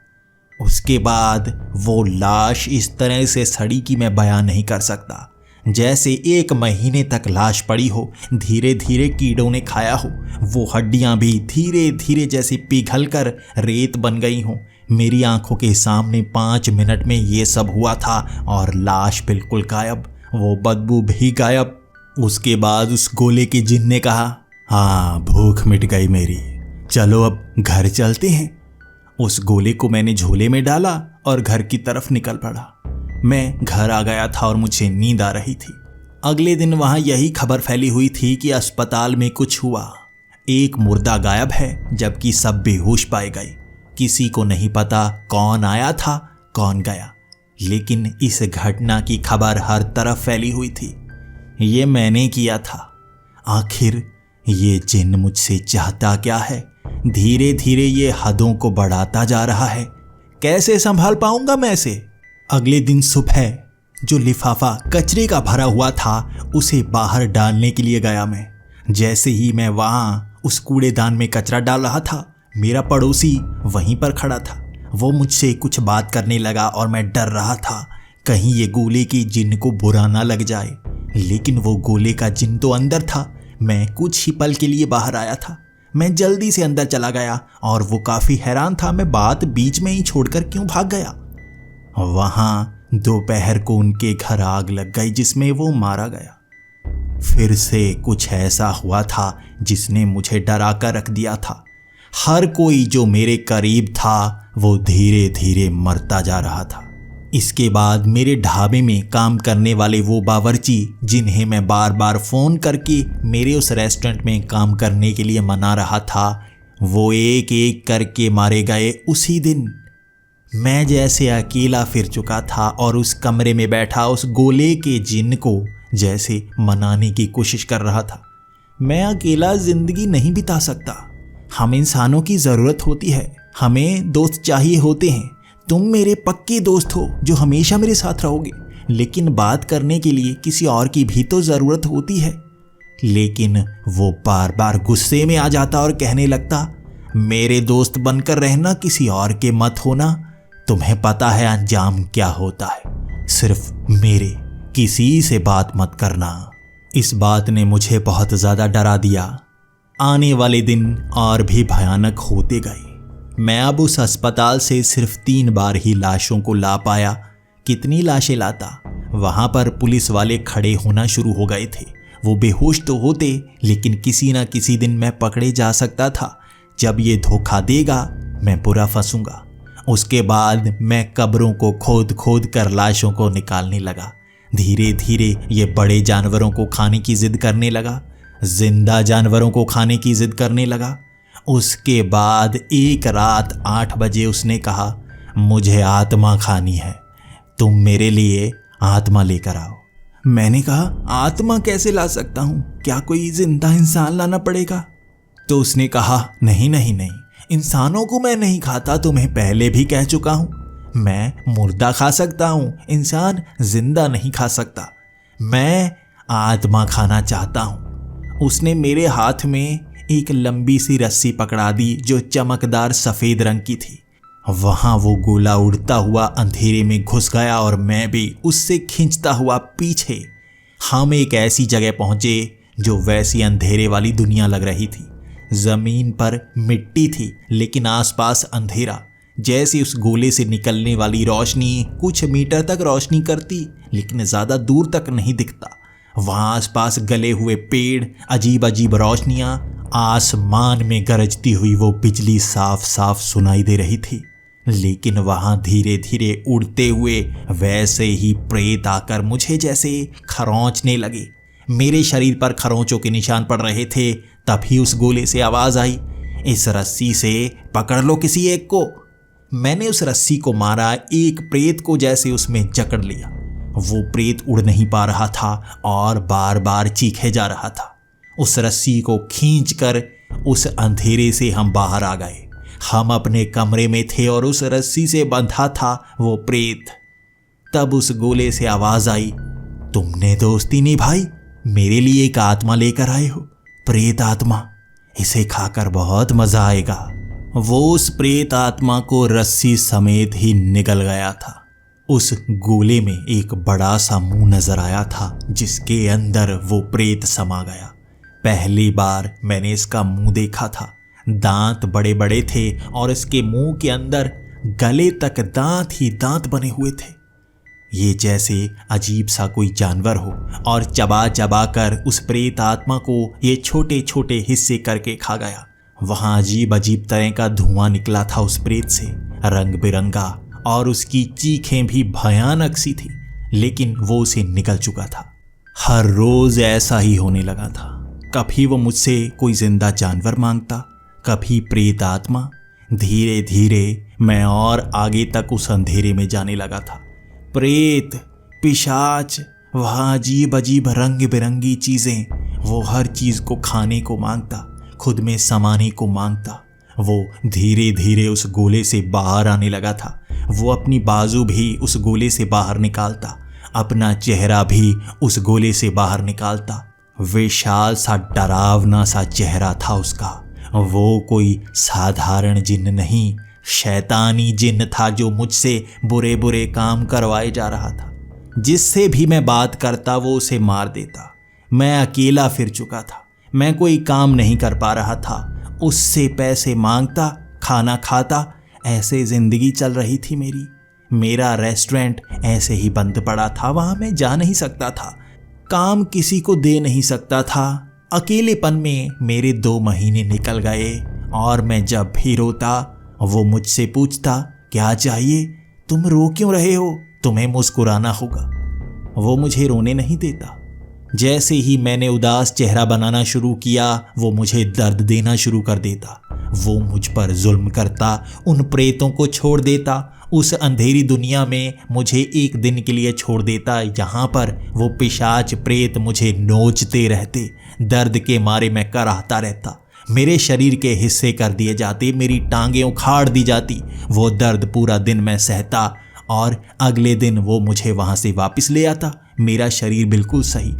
उसके बाद वो लाश इस तरह से सड़ी कि मैं बयान नहीं कर सकता। जैसे 1 महीने तक लाश पड़ी हो, धीरे धीरे कीड़ों ने खाया हो। वो हड्डियां भी धीरे धीरे जैसे पिघल कर रेत बन गई हों। मेरी आंखों के सामने 5 मिनट में ये सब हुआ था और लाश बिल्कुल गायब, वो बदबू भी गायब। उसके बाद उस गोले के जिन ने कहा, हाँ भूख मिट गई मेरी, चलो अब घर चलते हैं। उस गोले को मैंने झोले में डाला और घर की तरफ निकल पड़ा। मैं घर आ गया था और मुझे नींद आ रही थी। अगले दिन वहां यही खबर फैली हुई थी कि अस्पताल में कुछ हुआ, एक मुर्दा गायब है जबकि सब बेहोश पाए गए। किसी को नहीं पता कौन आया था कौन गया, लेकिन इस घटना की खबर हर तरफ फैली हुई थी। ये मैंने किया था। आखिर ये जिन मुझसे चाहता क्या है? धीरे धीरे ये हदों को बढ़ाता जा रहा है। कैसे संभाल पाऊंगा मैं इसे? अगले दिन सुबह जो लिफाफा कचरे का भरा हुआ था उसे बाहर डालने के लिए गया मैं। जैसे ही मैं वहां उस कूड़ेदान में कचरा डाल रहा था, मेरा पड़ोसी वहीं पर खड़ा था। वो मुझसे कुछ बात करने लगा और मैं डर रहा था कहीं ये गोले की जिन को बुरा ना लग जाए। लेकिन वो गोले का जिन तो अंदर था। मैं कुछ ही पल के लिए बाहर आया था। मैं जल्दी से अंदर चला गया और वो काफी हैरान था मैं बात बीच में ही छोड़कर क्यों भाग गया। वहां दोपहर को उनके घर आग लग गई जिसमें वो मारा गया। फिर से कुछ ऐसा हुआ था जिसने मुझे डरा कर रख दिया था। हर कोई जो मेरे करीब था वो धीरे धीरे मरता जा रहा था। इसके बाद मेरे ढाबे में काम करने वाले वो बावर्ची जिन्हें मैं बार बार फोन करके मेरे उस रेस्टोरेंट में काम करने के लिए मना रहा था, वो एक एक करके मारे गए उसी दिन। मैं जैसे अकेला फिर चुका था और उस कमरे में बैठा उस गोले के जिन को जैसे मनाने की कोशिश कर रहा था। मैं अकेला जिंदगी नहीं बिता सकता। हम इंसानों की ज़रूरत होती है, हमें दोस्त चाहिए होते हैं। तुम मेरे पक्के दोस्त हो जो हमेशा मेरे साथ रहोगे, लेकिन बात करने के लिए किसी और की भी तो ज़रूरत होती है। लेकिन वो बार बार गुस्से में आ जाता और कहने लगता, मेरे दोस्त बनकर रहना, किसी और के मत होना। तुम्हें पता है अंजाम क्या होता है, सिर्फ मेरे, किसी से बात मत करना। इस बात ने मुझे बहुत ज़्यादा डरा दिया। आने वाले दिन और भी भयानक होते गए। मैं अब उस अस्पताल से सिर्फ 3 बार ही लाशों को ला पाया, कितनी लाशें लाता। वहां पर पुलिस वाले खड़े होना शुरू हो गए थे। वो बेहोश तो होते, लेकिन किसी ना किसी दिन मैं पकड़े जा सकता था। जब ये धोखा देगा मैं बुरा फंसूंगा। उसके बाद मैं कब्रों को खोद खोद कर लाशों को निकालने लगा। धीरे धीरे ये बड़े जानवरों को खाने की जिद करने लगा, जिंदा जानवरों को खाने की जिद करने लगा। उसके बाद एक रात 8 बजे उसने कहा, मुझे आत्मा खानी है, तुम मेरे लिए आत्मा लेकर आओ। मैंने कहा, आत्मा कैसे ला सकता हूं? क्या कोई जिंदा इंसान लाना पड़ेगा? तो उसने कहा, नहीं नहीं नहीं, इंसानों को मैं नहीं खाता, तुम्हें पहले भी कह चुका हूं। मैं मुर्दा खा सकता हूं, इंसान जिंदा नहीं खा सकता। मैं आत्मा खाना चाहता हूं। उसने मेरे हाथ में एक लंबी सी रस्सी पकड़ा दी जो चमकदार सफेद रंग की थी। वहां वो गोला उड़ता हुआ अंधेरे में घुस गया और मैं भी उससे खींचता हुआ पीछे। हम एक ऐसी जगह पहुंचे जो वैसी अंधेरे वाली दुनिया लग रही थी। जमीन पर मिट्टी थी, लेकिन आसपास अंधेरा। जैसे उस गोले से निकलने वाली रोशनी कुछ मीटर तक रोशनी करती, लेकिन ज्यादा दूर तक नहीं दिखता। वहां आसपास गले हुए पेड़, अजीब अजीब रोशनियां, आसमान में गरजती हुई वो बिजली साफ साफ सुनाई दे रही थी। लेकिन वहां धीरे धीरे उड़ते हुए वैसे ही प्रेत आकर मुझे जैसे खरोंचने लगे। मेरे शरीर पर खरोंचों के निशान पड़ रहे थे। तभी उस गोले से आवाज आई, इस रस्सी से पकड़ लो किसी एक को। मैंने उस रस्सी को मारा, एक प्रेत को जैसे उसमें जकड़ लिया। वो प्रेत उड़ नहीं पा रहा था और बार बार चीखे जा रहा था। उस रस्सी को खींचकर उस अंधेरे से हम बाहर आ गए। हम अपने कमरे में थे और उस रस्सी से बंधा था वो प्रेत। तब उस गोले से आवाज आई, तुमने दोस्ती निभाई, मेरे लिए एक आत्मा लेकर आए हो, प्रेत आत्मा। इसे खाकर बहुत मजा आएगा। वो उस प्रेत आत्मा को रस्सी समेत ही निगल गया था। उस गोले में एक बड़ा सा मुंह नजर आया था, जिसके अंदर वो प्रेत समा गया। पहली बार मैंने इसका मुंह देखा था। दांत बड़े बड़े थे और इसके मुंह के अंदर गले तक दांत ही दांत बने हुए थे। ये जैसे अजीब सा कोई जानवर हो और चबा चबा कर उस प्रेत आत्मा को ये छोटे छोटे हिस्से करके खा गया। वहां अजीब अजीब तरह का धुआं निकला था उस प्रेत से, रंग बिरंगा, और उसकी चीखें भी भयानक सी थी, लेकिन वो उसे निकल चुका था। हर रोज ऐसा ही होने लगा था। कभी वो मुझसे कोई जिंदा जानवर मांगता, कभी प्रेत आत्मा। धीरे धीरे मैं और आगे तक उस अंधेरे में जाने लगा था। प्रेत, पिशाच, वहाँ अजीब अजीब रंग बिरंगी चीजें, वो हर चीज को खाने को मांगता, खुद में समाने को मांगता। वो धीरे धीरे उस गोले से बाहर आने लगा था। वो अपनी बाजू भी उस गोले से बाहर निकालता, अपना चेहरा भी उस गोले से बाहर निकालता। विशाल सा डरावना सा चेहरा था उसका। वो कोई साधारण जिन्न नहीं, शैतानी जिन्न था जो मुझसे बुरे बुरे काम करवाए जा रहा था। जिससे भी मैं बात करता वो उसे मार देता। मैं अकेला फिर चुका था, मैं कोई काम नहीं कर पा रहा था। उससे पैसे मांगता, खाना खाता, ऐसे जिंदगी चल रही थी मेरी। मेरा रेस्टोरेंट ऐसे ही बंद पड़ा था, वहां मैं जा नहीं सकता था, काम किसी को दे नहीं सकता था। अकेलेपन में मेरे 2 महीने निकल गए और मैं जब भी रोता वो मुझसे पूछता, क्या चाहिए, तुम रो क्यों रहे हो, तुम्हें मुस्कुराना होगा। वो मुझे रोने नहीं देता। जैसे ही मैंने उदास चेहरा बनाना शुरू किया, वो मुझे दर्द देना शुरू कर देता। वो मुझ पर जुल्म करता, उन प्रेतों को छोड़ देता, उस अंधेरी दुनिया में मुझे एक दिन के लिए छोड़ देता, जहां पर वो पिशाच प्रेत मुझे नोचते रहते। दर्द के मारे मैं कराहता रहता, मेरे शरीर के हिस्से कर दिए जाते, मेरी टांगें उखाड़ दी जाती। वो दर्द पूरा दिन मैं सहता और अगले दिन वो मुझे वहां से वापस ले आता, मेरा शरीर बिल्कुल सही।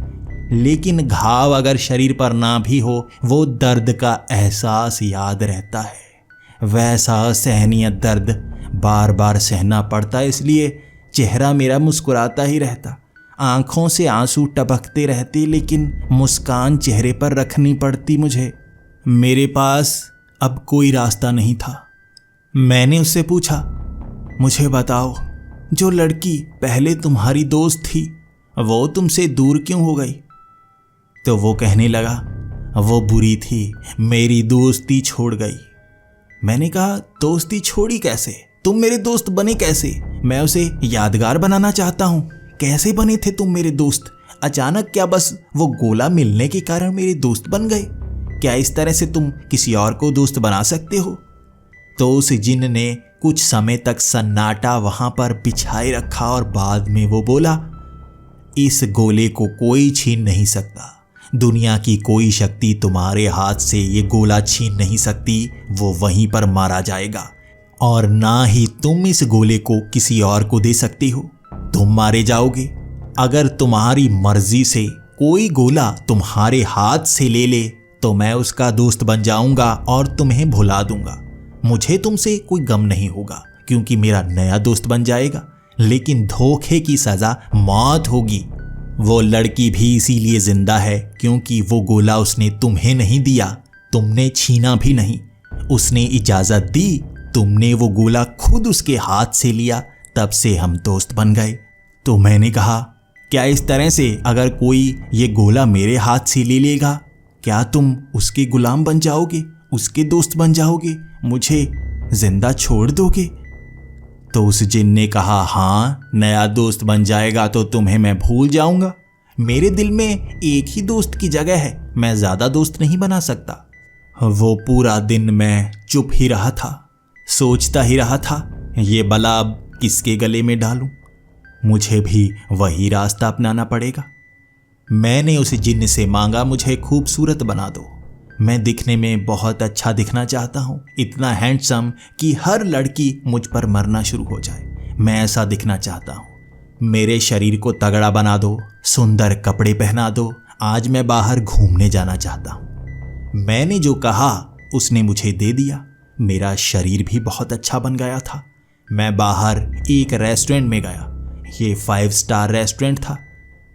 लेकिन घाव अगर शरीर पर ना भी हो, वो दर्द का एहसास याद रहता है। वैसा असहनीय दर्द बार बार सहना पड़ता, इसलिए चेहरा मेरा मुस्कुराता ही रहता। आंखों से आंसू टपकते रहते, लेकिन मुस्कान चेहरे पर रखनी पड़ती मुझे। मेरे पास अब कोई रास्ता नहीं था। मैंने उससे पूछा, मुझे बताओ जो लड़की पहले तुम्हारी दोस्त थी वो तुमसे दूर क्यों हो गई? तो वो कहने लगा, वो बुरी थी, मेरी दोस्ती छोड़ गई। मैंने कहा, दोस्ती छोड़ी कैसे? तुम मेरे दोस्त बने कैसे? मैं उसे यादगार बनाना चाहता हूँ। कैसे बने थे तुम मेरे दोस्त? अचानक क्या बस वो गोला मिलने के कारण मेरे दोस्त बन गए? क्या इस तरह से तुम किसी और को दोस्त बना सकते हो? तो उस जिन्न ने कुछ समय तक सन्नाटा वहां पर बिछाए रखा और बाद में वो बोला, इस गोले को कोई छीन नहीं सकता। दुनिया की कोई शक्ति तुम्हारे हाथ से ये गोला छीन नहीं सकती। वो वहीं पर मारा जाएगा और ना ही तुम इस गोले को किसी और को दे सकती हो। तुम मारे जाओगे। अगर तुम्हारी मर्जी से कोई गोला तुम्हारे हाथ से ले ले तो मैं उसका दोस्त बन जाऊंगा और तुम्हें भुला दूंगा। मुझे तुमसे कोई गम नहीं होगा क्योंकि मेरा नया दोस्त बन जाएगा, लेकिन धोखे की सजा मौत होगी। वो लड़की भी इसीलिए जिंदा है क्योंकि वो गोला उसने तुम्हें नहीं दिया, तुमने छीना भी नहीं। उसने इजाजत दी, तुमने वो गोला खुद उसके हाथ से लिया, तब से हम दोस्त बन गए। तो मैंने कहा, क्या इस तरह से अगर कोई ये गोला मेरे हाथ से ले लेगा, क्या तुम उसके गुलाम बन जाओगे, उसके दोस्त बन जाओगे, मुझे जिंदा छोड़ दोगे? तो उस जिन ने कहा, हाँ, नया दोस्त बन जाएगा तो तुम्हें मैं भूल जाऊंगा। मेरे दिल में एक ही दोस्त की जगह है, मैं ज्यादा दोस्त नहीं बना सकता। वो पूरा दिन मैं चुप ही रहा था, सोचता ही रहा था, ये बला अब किसके गले में डालूं? मुझे भी वही रास्ता अपनाना पड़ेगा। मैंने उस जिन्न से मांगा, मुझे खूबसूरत बना दो। मैं दिखने में बहुत अच्छा दिखना चाहता हूँ, इतना हैंडसम कि हर लड़की मुझ पर मरना शुरू हो जाए। मैं ऐसा दिखना चाहता हूँ। मेरे शरीर को तगड़ा बना दो, सुंदर कपड़े पहना दो, आज मैं बाहर घूमने जाना चाहता हूँ। मैंने जो कहा उसने मुझे दे दिया। मेरा शरीर भी बहुत अच्छा बन गया था। मैं बाहर एक रेस्टोरेंट में गया। ये 5 स्टार रेस्टोरेंट था।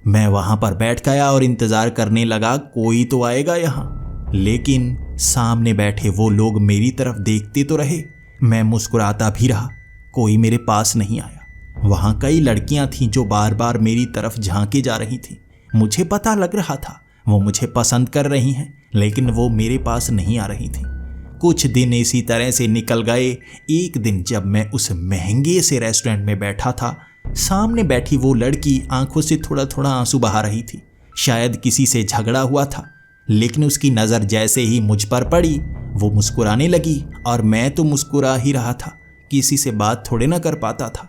मैं वहाँ पर बैठ गया और इंतज़ार करने लगा, कोई तो आएगा यहाँ। लेकिन सामने बैठे वो लोग मेरी तरफ देखते तो रहे, मैं मुस्कुराता भी रहा, कोई मेरे पास नहीं आया। वहाँ कई लड़कियां थीं जो बार बार मेरी तरफ झांके जा रही थीं। मुझे पता लग रहा था वो मुझे पसंद कर रही हैं, लेकिन वो मेरे पास नहीं आ रही थीं। कुछ दिन इसी तरह से निकल गए। एक दिन जब मैं उस महंगे से रेस्टोरेंट में बैठा था, सामने बैठी वो लड़की आंखों से थोड़ा थोड़ा आंसू बहा रही थी। शायद किसी से झगड़ा हुआ था, लेकिन उसकी नज़र जैसे ही मुझ पर पड़ी वो मुस्कुराने लगी और मैं तो मुस्कुरा ही रहा था, किसी से बात थोड़े ना कर पाता था।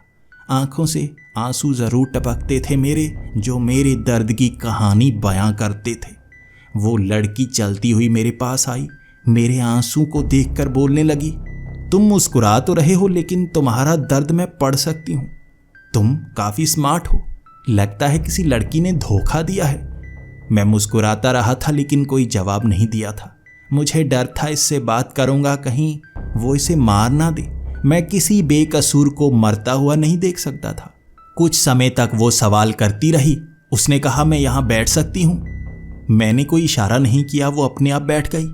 आंखों से आंसू ज़रूर टपकते थे मेरे, जो मेरे दर्द की कहानी बयां करते थे। वो लड़की चलती हुई मेरे पास आई, मेरे आंसू को देखकर बोलने लगी, तुम मुस्कुरा तो रहे हो लेकिन तुम्हारा दर्द मैं पढ़ सकती हूँ। तुम काफ़ी स्मार्ट हो, लगता है किसी लड़की ने धोखा दिया है। मैं मुस्कुराता रहा था लेकिन कोई जवाब नहीं दिया था। मुझे डर था इससे बात करूंगा कहीं वो इसे मार ना दे। मैं किसी बेकसूर को मरता हुआ नहीं देख सकता था। कुछ समय तक वो सवाल करती रही। उसने कहा, मैं यहाँ बैठ सकती हूँ। मैंने कोई इशारा नहीं किया, वो अपने आप बैठ गई।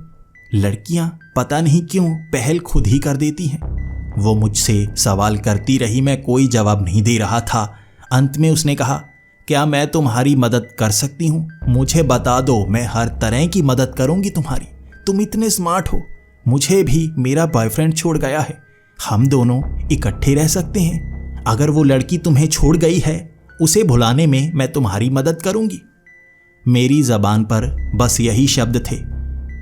लड़कियाँ पता नहीं क्यों पहल खुद ही कर देती हैं। वो मुझसे सवाल करती रही, मैं कोई जवाब नहीं दे रहा था। अंत में उसने कहा, क्या मैं तुम्हारी मदद कर सकती हूँ? मुझे बता दो, मैं हर तरह की मदद करूँगी तुम्हारी। तुम इतने स्मार्ट हो। मुझे भी मेरा बॉयफ्रेंड छोड़ गया है, हम दोनों इकट्ठे रह सकते हैं। अगर वो लड़की तुम्हें छोड़ गई है, उसे भुलाने में मैं तुम्हारी मदद करूँगी। मेरी ज़बान पर बस यही शब्द थे,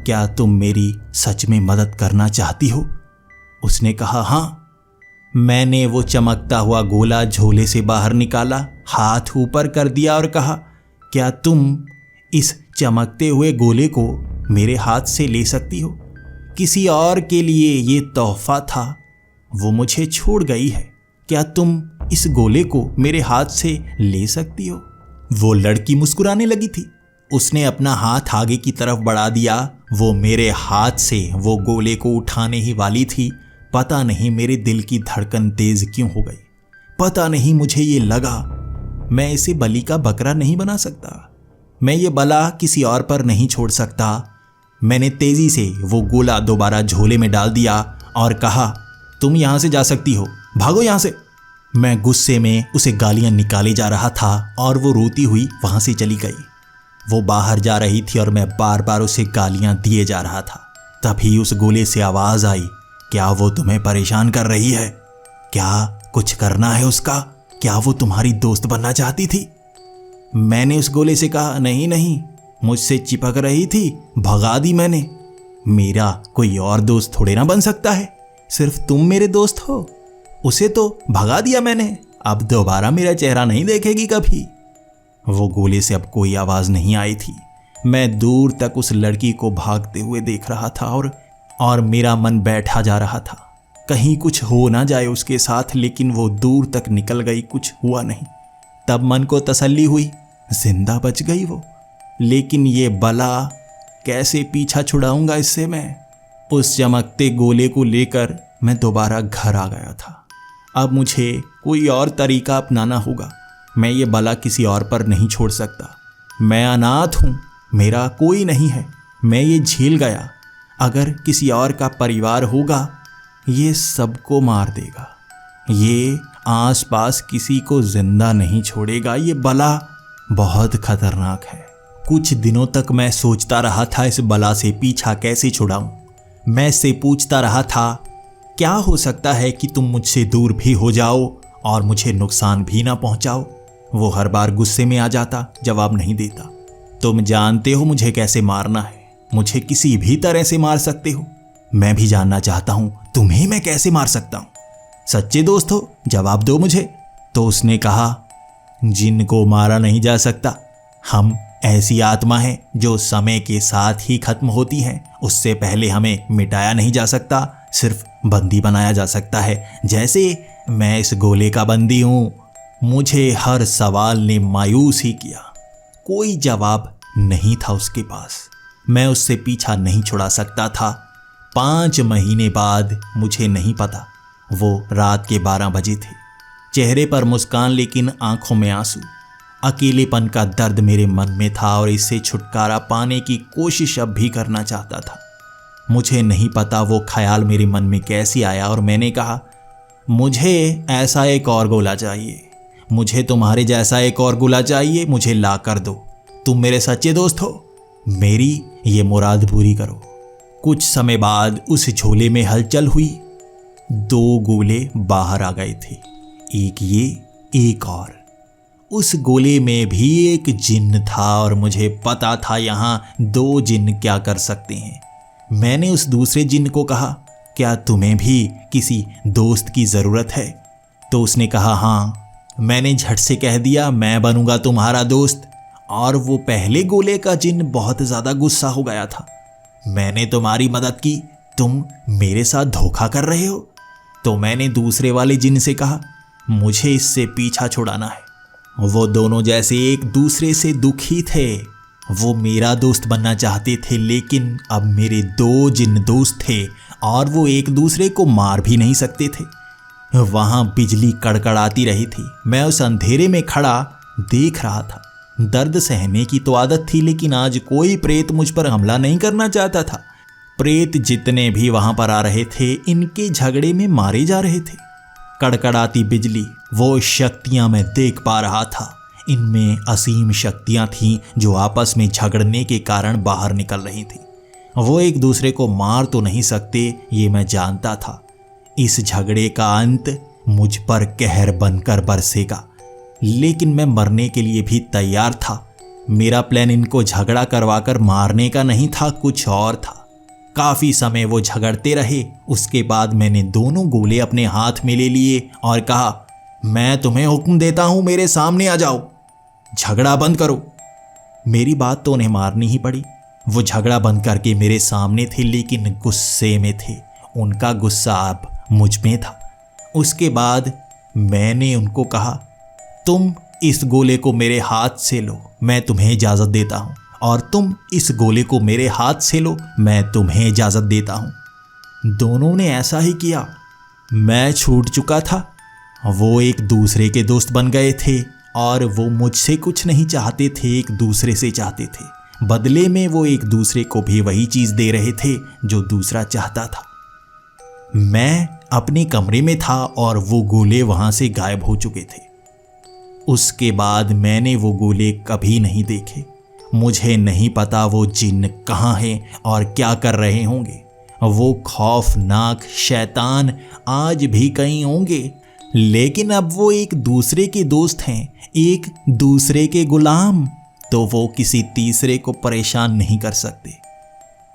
क्या तुम मेरी सच में मदद करना चाहती हो? उसने कहा, हाँ। मैंने वो चमकता हुआ गोला झोले से बाहर निकाला, हाथ ऊपर कर दिया और कहा, क्या तुम इस चमकते हुए गोले को मेरे हाथ से ले सकती हो? किसी और के लिए ये तोहफा था, वो मुझे छोड़ गई है। क्या तुम इस गोले को मेरे हाथ से ले सकती हो? वो लड़की मुस्कुराने लगी थी। उसने अपना हाथ आगे की तरफ बढ़ा दिया। वो मेरे हाथ से वो गोले को उठाने ही वाली थी। पता नहीं मेरे दिल की धड़कन तेज क्यों हो गई। पता नहीं मुझे ये लगा, मैं इसे बलि का बकरा नहीं बना सकता। मैं ये बला किसी और पर नहीं छोड़ सकता। मैंने तेजी से वो गोला दोबारा झोले में डाल दिया और कहा, तुम यहाँ से जा सकती हो, भागो यहाँ से। मैं गुस्से में उसे गालियां निकाले जा रहा था और वो रोती हुई वहां से चली गई। वो बाहर जा रही थी और मैं बार बार उसे गालियां दिए जा रहा था। तभी उस गोले से आवाज आई, क्या वो तुम्हें परेशान कर रही है? क्या कुछ करना है उसका? क्या वो तुम्हारी दोस्त बनना चाहती थी? मैंने उस गोले से कहा, नहीं नहीं, मुझसे चिपक रही थी, भगा दी मैंने। मेरा कोई और दोस्त थोड़े ना बन सकता है, सिर्फ तुम मेरे दोस्त हो। उसे तो भगा दिया मैंने, अब दोबारा मेरा चेहरा नहीं देखेगी कभी। वो गोले से अब कोई आवाज नहीं आई थी। मैं दूर तक उस लड़की को भागते हुए देख रहा था और मेरा मन बैठा जा रहा था, कहीं कुछ हो ना जाए उसके साथ। लेकिन वो दूर तक निकल गई, कुछ हुआ नहीं। तब मन को तसल्ली हुई, जिंदा बच गई वो। लेकिन ये बला कैसे पीछा छुड़ाऊंगा इससे मैं? उस चमकते गोले को लेकर मैं दोबारा घर आ गया था। अब मुझे कोई और तरीका अपनाना होगा। मैं ये बला किसी और पर नहीं छोड़ सकता। मैं अनाथ हूं, मेरा कोई नहीं है। मैं ये झेल गया। अगर किसी और का परिवार होगा, ये सबको मार देगा। ये आसपास किसी को जिंदा नहीं छोड़ेगा। ये बला बहुत खतरनाक है। कुछ दिनों तक मैं सोचता रहा था इस बला से पीछा कैसे छुड़ाऊं। मैं इससे पूछता रहा था, क्या हो सकता है कि तुम मुझसे दूर भी हो जाओ और मुझे नुकसान भी ना पहुंचाओ? वो हर बार गुस्से में आ जाता, जवाब नहीं देता। तुम जानते हो मुझे कैसे मारना है, मुझे किसी भी तरह से मार सकते हो। मैं भी जानना चाहता हूं तुम्हें मैं कैसे मार सकता हूं। सच्चे दोस्त हो, जवाब दो मुझे। तो उसने कहा, जिन को मारा नहीं जा सकता। हम ऐसी आत्मा है जो समय के साथ ही खत्म होती है। उससे पहले हमें मिटाया नहीं जा सकता, सिर्फ बंदी बनाया जा सकता है। जैसे मैं इस गोले का बंदी हूं। मुझे हर सवाल ने मायूस ही किया। कोई जवाब नहीं था उसके पास। मैं उससे पीछा नहीं छुड़ा सकता था। 5 महीने बाद, मुझे नहीं पता, वो रात के 12 बजे थे। चेहरे पर मुस्कान लेकिन आंखों में आंसू। अकेलेपन का दर्द मेरे मन में था और इससे छुटकारा पाने की कोशिश अब भी करना चाहता था। मुझे नहीं पता वो ख्याल मेरे मन में कैसे आया और मैंने कहा, मुझे ऐसा एक और गोला चाहिए। मुझे तुम्हारे जैसा एक और गोला चाहिए, मुझे ला कर दो। तुम मेरे सच्चे दोस्त हो, मेरी ये मुराद पूरी करो। कुछ समय बाद उस झोले में हलचल हुई। 2 गोले बाहर आ गए थे, एक ये, एक और। उस गोले में भी एक जिन्न था और मुझे पता था यहाँ 2 जिन्न क्या कर सकते हैं। मैंने उस दूसरे जिन्न को कहा, क्या तुम्हें भी किसी दोस्त की ज़रूरत है? तो उसने कहा, हाँ। मैंने झट से कह दिया, मैं बनूंगा तुम्हारा दोस्त। और वो पहले गोले का जिन्न बहुत ज़्यादा गुस्सा हो गया था। मैंने तुम्हारी मदद की, तुम मेरे साथ धोखा कर रहे हो। तो मैंने दूसरे वाले जिन्न से कहा, मुझे इससे पीछा छुड़ाना है। वो दोनों जैसे एक दूसरे से दुखी थे। वो मेरा दोस्त बनना चाहते थे, लेकिन अब मेरे 2 जिन्न दोस्त थे और वो एक दूसरे को मार भी नहीं सकते थे। वहां बिजली कड़कड़ाती रही थी। मैं उस अंधेरे में खड़ा देख रहा था। दर्द सहने की तो आदत थी, लेकिन आज कोई प्रेत मुझ पर हमला नहीं करना चाहता था। प्रेत जितने भी वहां पर आ रहे थे, इनके झगड़े में मारे जा रहे थे। कड़कड़ाती बिजली, वो शक्तियां मैं देख पा रहा था। इनमें असीम शक्तियां थीं जो आपस में झगड़ने के कारण बाहर निकल रही थी। वो एक दूसरे को मार तो नहीं सकते, ये मैं जानता था। इस झगड़े का अंत मुझ पर कहर बनकर बरसेगा, लेकिन मैं मरने के लिए भी तैयार था। मेरा प्लान इनको झगड़ा करवाकर मारने का नहीं था, कुछ और था। काफी समय वो झगड़ते रहे। उसके बाद मैंने दोनों गोले अपने हाथ में ले लिए और कहा, मैं तुम्हें हुक्म देता हूं, मेरे सामने आ जाओ, झगड़ा बंद करो। मेरी बात तो उन्हें मारनी ही पड़ी। वो झगड़ा बंद करके मेरे सामने थे, लेकिन गुस्से में थे। उनका गुस्सा अब मुझ में था। उसके बाद मैंने उनको कहा, तुम इस गोले को मेरे हाथ से लो, मैं तुम्हें इजाज़त देता हूँ। और तुम इस गोले को मेरे हाथ से लो, मैं तुम्हें इजाज़त देता हूँ। दोनों ने ऐसा ही किया। मैं छूट चुका था। वो एक दूसरे के दोस्त बन गए थे और वो मुझसे कुछ नहीं चाहते थे, एक दूसरे से चाहते थे। बदले में वो एक दूसरे को भी वही चीज़ दे रहे थे जो दूसरा चाहता था। मैं अपने कमरे में था और वो गोले वहां से गायब हो चुके थे। उसके बाद मैंने वो गोले कभी नहीं देखे। मुझे नहीं पता वो जिन्न कहाँ हैं और क्या कर रहे होंगे। वो खौफनाक शैतान आज भी कहीं होंगे, लेकिन अब वो एक दूसरे के दोस्त हैं, एक दूसरे के गुलाम, तो वो किसी तीसरे को परेशान नहीं कर सकते।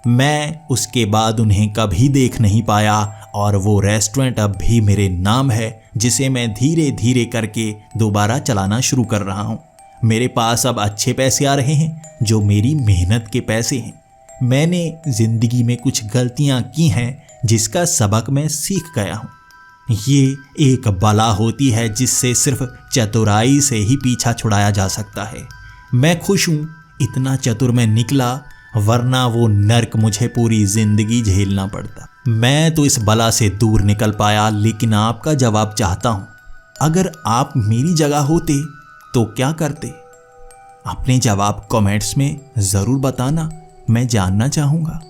मैं उसके बाद उन्हें कभी देख नहीं पाया और वो रेस्टोरेंट अब भी मेरे नाम है, जिसे मैं धीरे धीरे करके दोबारा चलाना शुरू कर रहा हूँ। मेरे पास अब अच्छे पैसे आ रहे हैं, जो मेरी मेहनत के पैसे हैं। मैंने जिंदगी में कुछ गलतियाँ की हैं, जिसका सबक मैं सीख गया हूँ। ये एक बला होती है जिससे सिर्फ चतुराई से ही पीछा छुड़ाया जा सकता है। मैं खुश हूँ इतना चतुर मैं निकला, वरना वो नर्क मुझे पूरी जिंदगी झेलना पड़ता। मैं तो इस बला से दूर निकल पाया, लेकिन आपका जवाब चाहता हूँ। अगर आप मेरी जगह होते तो क्या करते? अपने जवाब कमेंट्स में ज़रूर बताना, मैं जानना चाहूँगा।